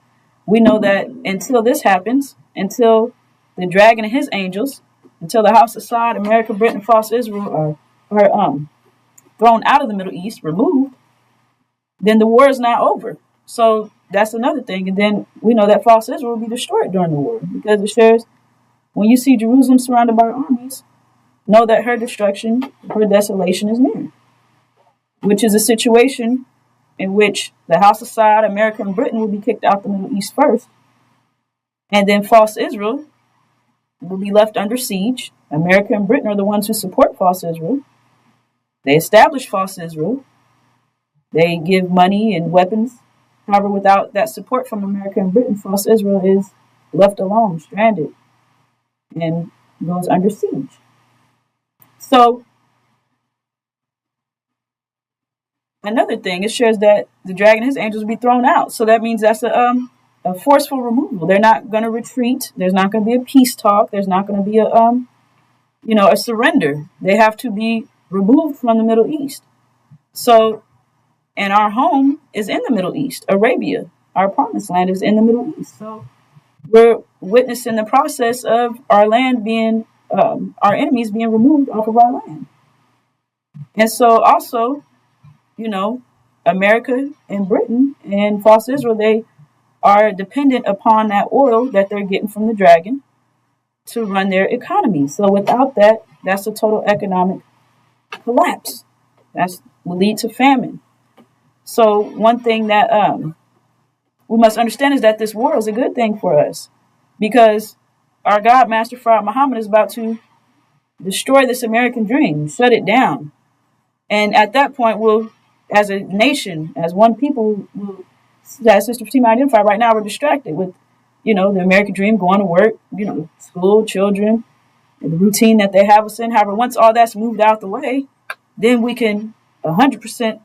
We know that until this happens, until the dragon and his angels, until the House of Saud, America, Britain, and false Israel are thrown out of the Middle East, removed, then the war is not over. So that's another thing. And then we know that false Israel will be destroyed during the war, because it shares when you see Jerusalem surrounded by armies, know that her destruction, her desolation is near, which is a situation in which the House of Saud, America, and Britain will be kicked out the Middle East first. And then false Israel will be left under siege. America and Britain are the ones who support false Israel. They establish false Israel. They give money and weapons. However, without that support from America and Britain, false Israel is left alone, stranded, and goes under siege. So another thing, it shares that the dragon and his angels will be thrown out. So that means that's a forceful removal. They're not going to retreat. There's not going to be a peace talk. There's not going to be a surrender. They have to be removed from the Middle East. So, and our home is in the Middle East. Arabia, our promised land, is in the Middle East. So we're witnessing the process of our land being, our enemies being removed off of our land. And so also, America and Britain and false Israel, they are dependent upon that oil that they're getting from the dragon to run their economy. So without that, that's a total economic collapse. That will lead to famine. So one thing that we must understand is that this war is a good thing for us, because our God, Master Farad Muhammad, is about to destroy this American dream, shut it down. And at that point, we'll, as a nation, as one people, as Sister Fatima identified, right now we're distracted with, the American dream, going to work, school, children, and the routine that they have us in. However, once all that's moved out the way, then we can 100%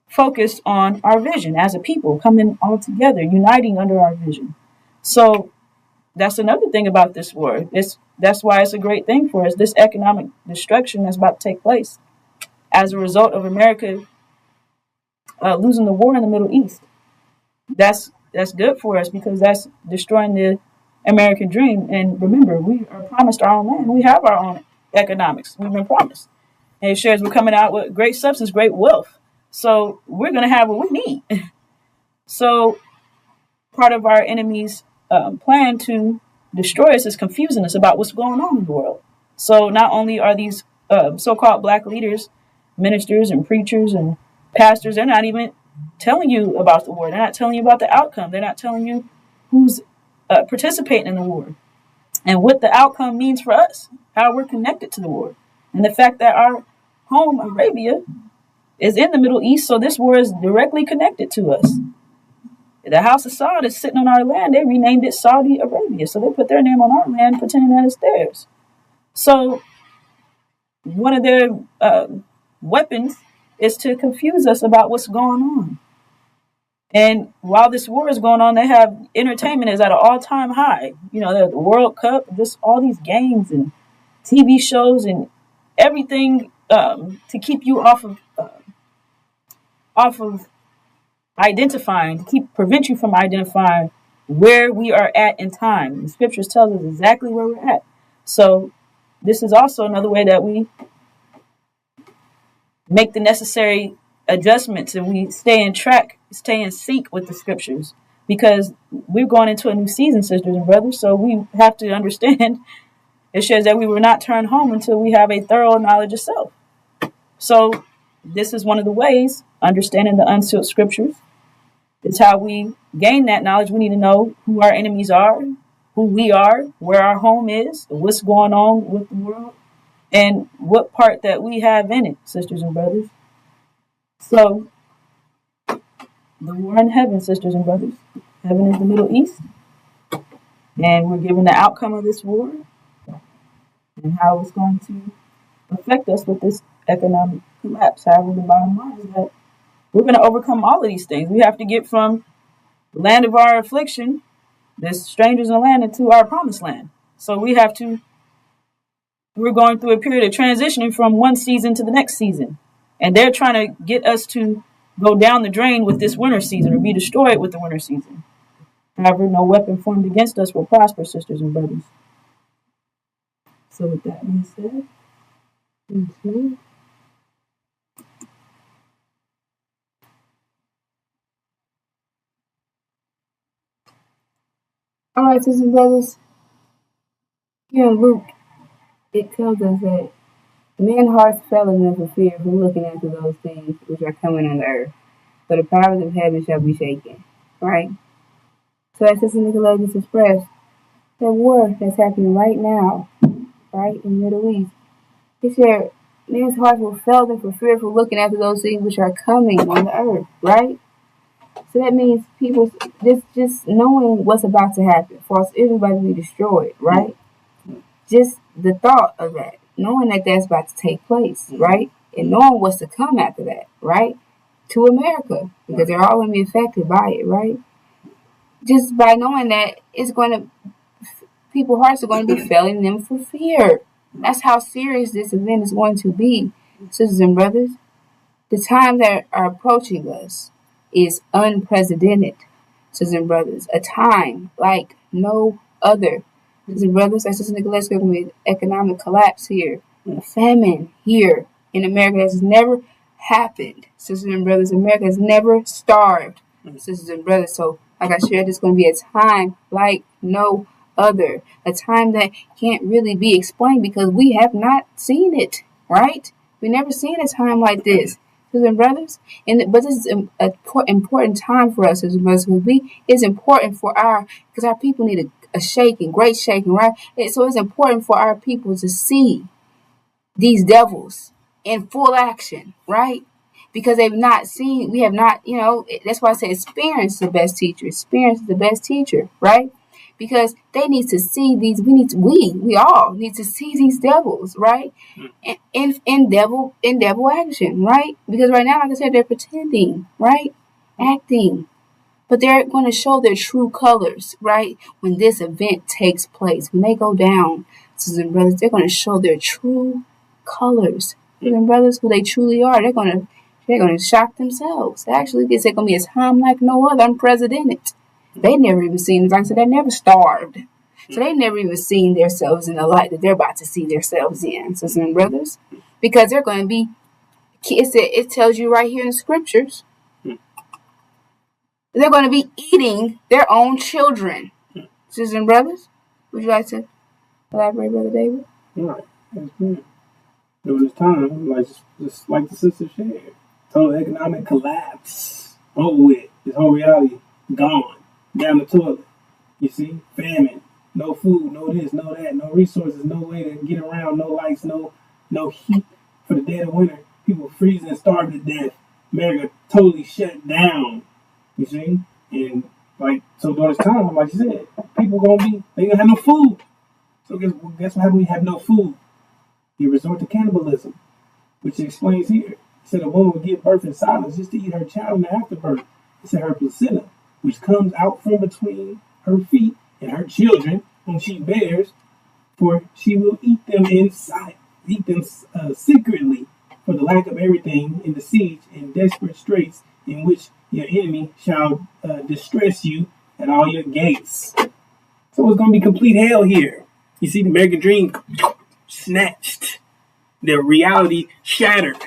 focus on our vision as a people, coming all together, uniting under our vision. So that's another thing about this war. That's why it's a great thing for us. This economic destruction that's about to take place as a result of America losing the war in the Middle East. That's good for us, because that's destroying the American dream. And remember, we are promised our own land. We have our own economics. We've been promised. And it shares we're coming out with great substance, great wealth. So we're going to have what we need. So part of our enemy's plan to destroy us is confusing us about what's going on in the world. So not only are these so-called black leaders, ministers and preachers and pastors, they're not even telling you about the war. They're not telling you about the outcome. They're not telling you who's participating in the war and what the outcome means for us, how we're connected to the war. And the fact that our home, Arabia, is in the Middle East, so this war is directly connected to us. The house of Saud is sitting on our land. They renamed it Saudi Arabia. So they put their name on our land, pretending that it's theirs. So one of their weapons is to confuse us about what's going on. And while this war is going on, they have entertainment is at an all-time high. You know, the World Cup, just all these games and TV shows and everything to keep you off of identifying, to prevent you from identifying where we are at in time. The scriptures tell us exactly where we're at. So this is also another way that we make the necessary adjustments and we stay in sync with the scriptures, because we're going into a new season, sisters and brothers. So we have to understand it says that we will not turn home until we have a thorough knowledge of self. So this is one of the ways, understanding the unsealed scriptures. It's how we gain that knowledge. We need to know who our enemies are, who we are, where our home is, what's going on with the world, and what part that we have in it, sisters and brothers. So, the war in heaven, sisters and brothers. Heaven is the Middle East. And we're given the outcome of this war and how it's going to affect us with this economic collapse. However, the bottom line is that we're going to overcome all of these things. We have to get from the land of our affliction, the strangers in the land, into our promised land. So we're going through a period of transitioning from one season to the next season. And they're trying to get us to go down the drain with this winter season or be destroyed with the winter season. However, no weapon formed against us will prosper, sisters and brothers. So with that being said, All right, sisters and brothers. Here in Luke, it tells us that men's hearts fell in them for fear from looking into those things which are coming on the earth. For the powers of heaven shall be shaken. Right? So as Sister Nicolette just expressed, that war that's happening right now, right, in the Middle East, it said men's hearts will fail them for fear from looking after those things which are coming on the earth, right? So that means people just knowing what's about to happen, for everybody to be destroyed, right? Just the thought of that, knowing that that's about to take place, right? And knowing what's to come after that, right? To America, because they're all going to be affected by it, right? Just by knowing that people's hearts are going to be failing them for fear. That's how serious this event is going to be, sisters and brothers. The times that are approaching us is unprecedented, sisters and brothers. A time like no other. Sisters and brothers, as Sister Nicolette's going to be economic collapse here, a famine here in America has never happened. Sisters and brothers, America has never starved, sisters and brothers. So, like I shared, it's going to be a time like no other. A time that can't really be explained because we have not seen it, right? We never seen a time like this, sisters and brothers. But this is an important time for us, sisters and brothers. It's important because our people need a shaking, great shaking, right? So it's important for our people to see these devils in full action, right? Because we have not, that's why I say experience is the best teacher. Experience is the best teacher, right? Because they need to see these, we all need to see these devils, right? In devil action, right? Because right now, like I said, they're pretending, right? Acting. But they're going to show their true colors, right? When this event takes place, when they go down, sisters and brothers, they're going to show their true colors. Sisters and brothers, who they truly are. They're going to shock themselves. Actually, it's going to be a time like no other, unprecedented. They never even seen, like I said, they never starved. So they never even seen themselves in the light that they're about to see themselves in, sisters and brothers. because they're going to be. It tells you right here in the scriptures. They're going to be eating their own children. Sisters and brothers, would you like to elaborate, Brother David? Right. That's good. There was a time, just like the sister shared, total economic collapse. Over with. This whole reality gone. Down the toilet. You see? Famine. No food, no this, no that, no resources, no way to get around, no lights, no heat for the dead of winter. People freezing and starving to death. America totally shut down. You see? And so during this time, like you said, people they gonna have no food. So guess what happens when you have no food? You resort to cannibalism, which explains here. It said a woman would give birth in silence just to eat her child in the afterbirth. It said her placenta, which comes out from between her feet and her children whom she bears, for she will eat them secretly, for the lack of everything in the siege and desperate straits in which your enemy shall distress you at all your gates. So it's going to be complete hell here. You see the American dream snatched, the reality shattered.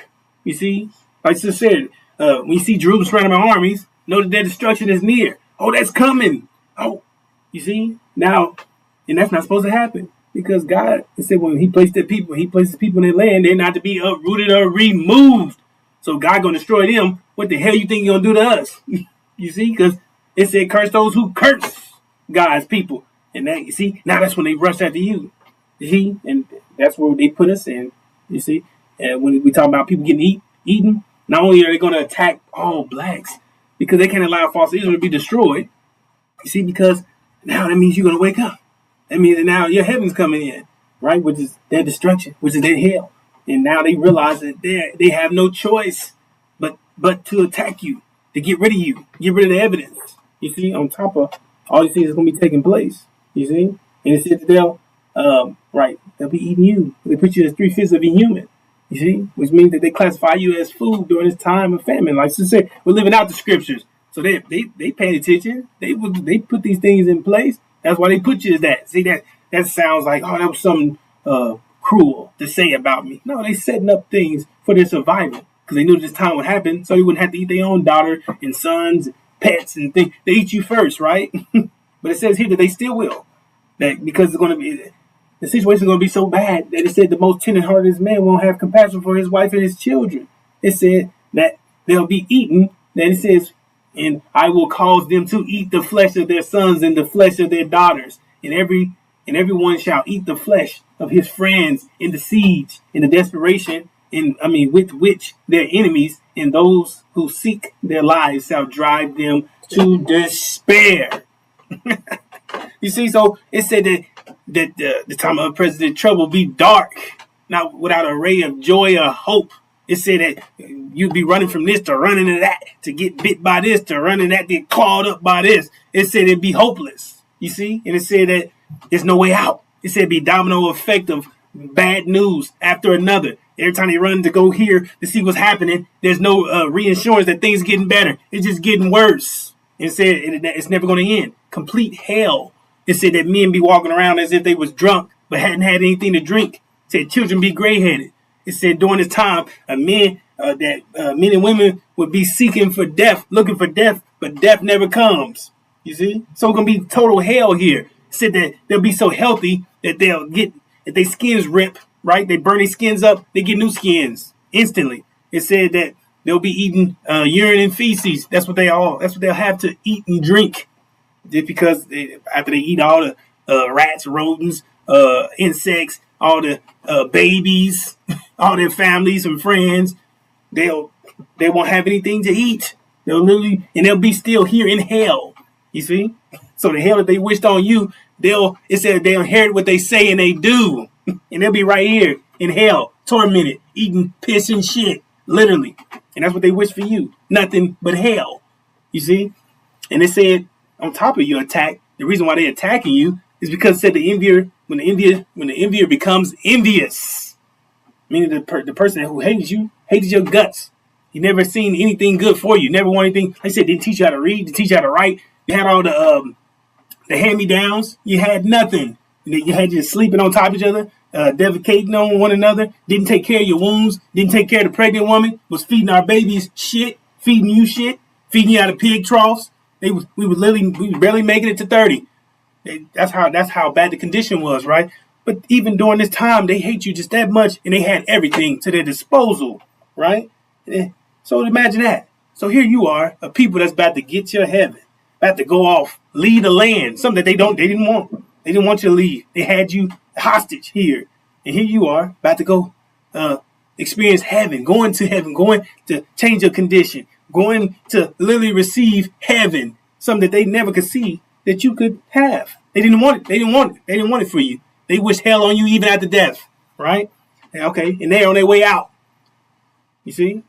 You see, like I said, when you see Jerusalem surrounded by armies, know that their destruction is near. Oh, that's coming. Oh, you see now, and that's not supposed to happen because God said when He places people in their land, they're not to be uprooted or removed. So God gonna destroy them. What the hell you think He gonna do to us? You see, because it said, "Curse those who curse God's people," and that you see now that's when they rush after you. You see, and that's where they put us in. You see, and when we talk about people getting eaten, not only are they going to attack all blacks because they can't allow false Israel to be destroyed. You see, because now that means you're going to wake up. That means that now your heaven's coming in, right? Which is their destruction, which is their hell. And now they realize that they have no choice but to attack you, to get rid of you, get rid of the evidence. You see, on top of all these things that's going to be taking place. You see, and it said that they'll be eating you. They put you as 3/5 of a human. You see, which means that they classify you as food during this time of famine. Like I said, we're living out the scriptures, so they paying attention. They put these things in place. That's why they put you as that. See that sounds like that was something cruel to say about me. No, they setting up things for their survival because they knew this time would happen, so they wouldn't have to eat their own daughter and sons, pets, and things. They eat you first, right? But it says here that they still will. That because it's going to be the situation is going to be so bad that it said the most tender-hearted man won't have compassion for his wife and his children. It said that they'll be eaten. Then it says, and I will cause them to eat the flesh of their sons and the flesh of their daughters, and everyone shall eat the flesh of his friends in the siege, in the desperation, with which their enemies and those who seek their lives shall drive them to despair. You see, so it said that the time of President Trump will be dark, not without a ray of joy or hope. It said that you'd be running from this to running to that, to get bit by this, to running that, get clawed up by this. It said it'd be hopeless, you see? And it said that there's no way out. It said it'd be domino effect of bad news after another. Every time they run to go here to see what's happening, there's no reassurance that things getting better. It's just getting worse. It said it's never going to end. Complete hell. It said that men be walking around as if they was drunk, but hadn't had anything to drink. It said children be gray-headed. It said during this time, men and women would be seeking for death, looking for death, but death never comes. You see? So it's going to be total hell here. It said that they'll be so healthy that if their skins rip, right? They burn their skins up, they get new skins instantly. It said that they'll be eating urine and feces. That's what they'll have to eat and drink. Just because after they eat all the rats, rodents, insects, all the babies, all their families and friends, they won't have anything to eat. They'll be still here in hell. You see? So the hell that they wished on you, it said they'll inherit what they say and they do. And they'll be right here in hell, tormented, eating piss and shit, literally. And that's what they wish for you. Nothing but hell. You see? And it said, on top of your attack, the reason why they're attacking you is because it said when the envier becomes envious, meaning the person who hates you hates your guts. He never seen anything good for you. Never want anything. Like I said, didn't teach you how to read, didn't teach you how to write. You had all the hand-me-downs. You had nothing. You had you sleeping on top of each other. defecating on one another, didn't take care of your wounds, didn't take care of the pregnant woman, was feeding our babies shit, feeding you shit, feeding you out of pig troughs. We were barely making it to 30. That's how bad the condition was, right? But even during this time, they hate you just that much, and they had everything to their disposal, right? So imagine that. So here you are, a people that's about to get to heaven, about to go off, leave the land, something that they didn't want. They didn't want you to leave. They had you hostage here, and here you are, about to go experience heaven, going to change your condition, going to literally receive heaven, something that they never could see that you could have. They didn't want it. They didn't want it. They didn't want it for you. They wish hell on you even after death, right? Okay, and they're on their way out. You see?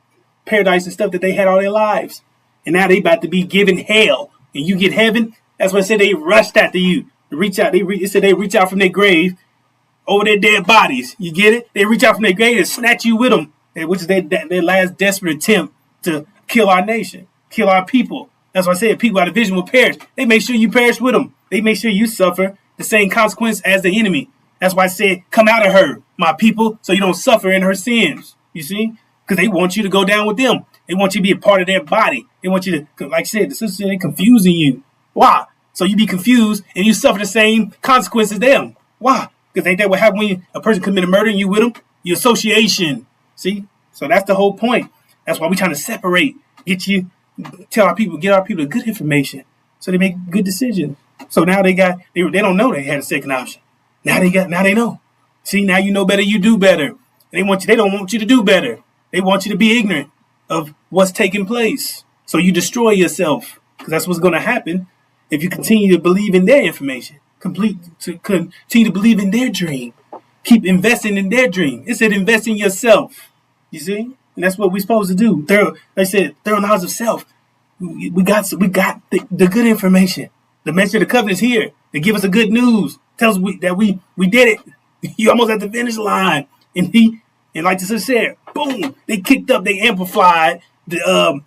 Paradise and stuff that they had all their lives. And now they about to be given hell. And you get heaven. That's why I said they rushed after you. To reach out. It said they reach out from their grave over their dead bodies. You get it? They reach out from their grave and snatch you with them, which is their last desperate attempt to kill our nation, kill our people. That's why I said people out of vision will perish. They make sure you perish with them. They make sure you suffer the same consequence as the enemy. That's why I said, come out of her, my people, so you don't suffer in her sins. You see? Because they want you to go down with them. They want you to be a part of their body. They want you to, like I said, the sister said, confusing you. Why? So you be confused and you suffer the same consequences as them. Why? Because ain't that what happens when a person commit a murder and you with them? Your association. See? So that's the whole point. That's why we trying to separate, get our people the good information so they make good decisions. So now they don't know they had a second option. Now they know. See, now you know better, you do better. They don't want you to do better. They want you to be ignorant of what's taking place. So you destroy yourself, because that's what's going to happen if you continue to believe in their information, continue to believe in their dream, keep investing in their dream. It said invest in yourself. You see? And that's what we're supposed to do. They said thorough knowledge of self. We got the good information. The message of the covenant is here. They give us the good news. Tells us that we did it. You almost at the finish line. And like the sister said, boom, they kicked up, they amplified the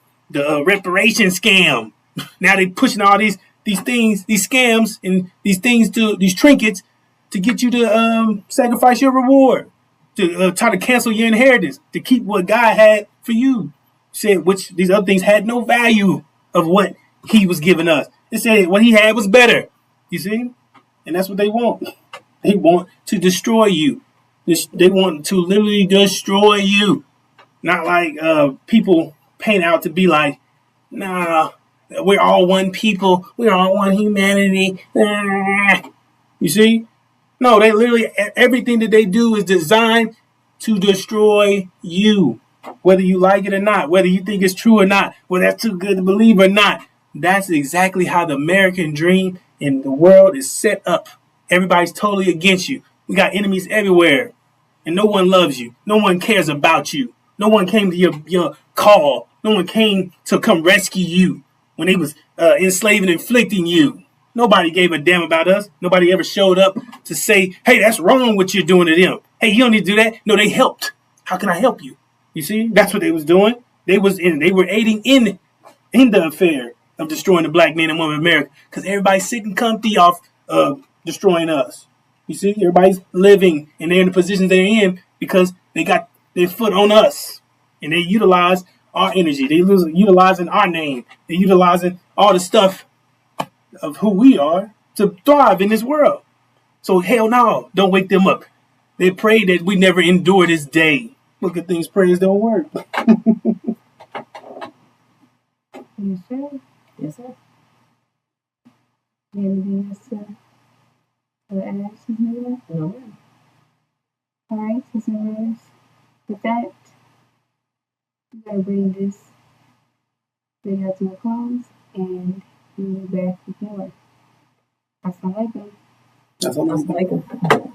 reparation scam. Now they pushing all these things, these scams, and these trinkets to get you to sacrifice your reward, to try to cancel your inheritance, to keep what God had for you. Said which these other things had no value of what He was giving us. It said what He had was better. You see, and that's what they want. They want to destroy you. They want to literally destroy you. Not like people paint out to be like, nah, we're all one people. We're all one humanity. You see? No, they literally, everything that they do is designed to destroy you. Whether you like it or not, whether you think it's true or not, whether that's too good to believe or not. That's exactly how the American dream in the world is set up. Everybody's totally against you. We got enemies everywhere. And no one loves you. No one cares about you. No one came to your call. No one came to come rescue you when they was enslaving and afflicting you. Nobody gave a damn about us. Nobody ever showed up to say, hey, that's wrong what you're doing to them. Hey, you don't need to do that. No, they helped. How can I help you? You see, that's what they was doing. They were aiding in the affair of destroying the black man and woman of America, because everybody's sick and comfy off destroying us. You see, everybody's living and they're in the positions they're in because they got their foot on us, and they utilize our energy. They utilizing our name. They're utilizing all the stuff of who we are to thrive in this world. So hell no, don't wake them up. They pray that we never endure this day. Look at things, prayers don't work. Yes, sir. Yes, sir. Anything else to add, Sister Rose? No. All right, Sister Rose. With that, we're going to bring this video to a close, and we'll be back with more. Assalamualaikum. That's all. Assalamualaikum.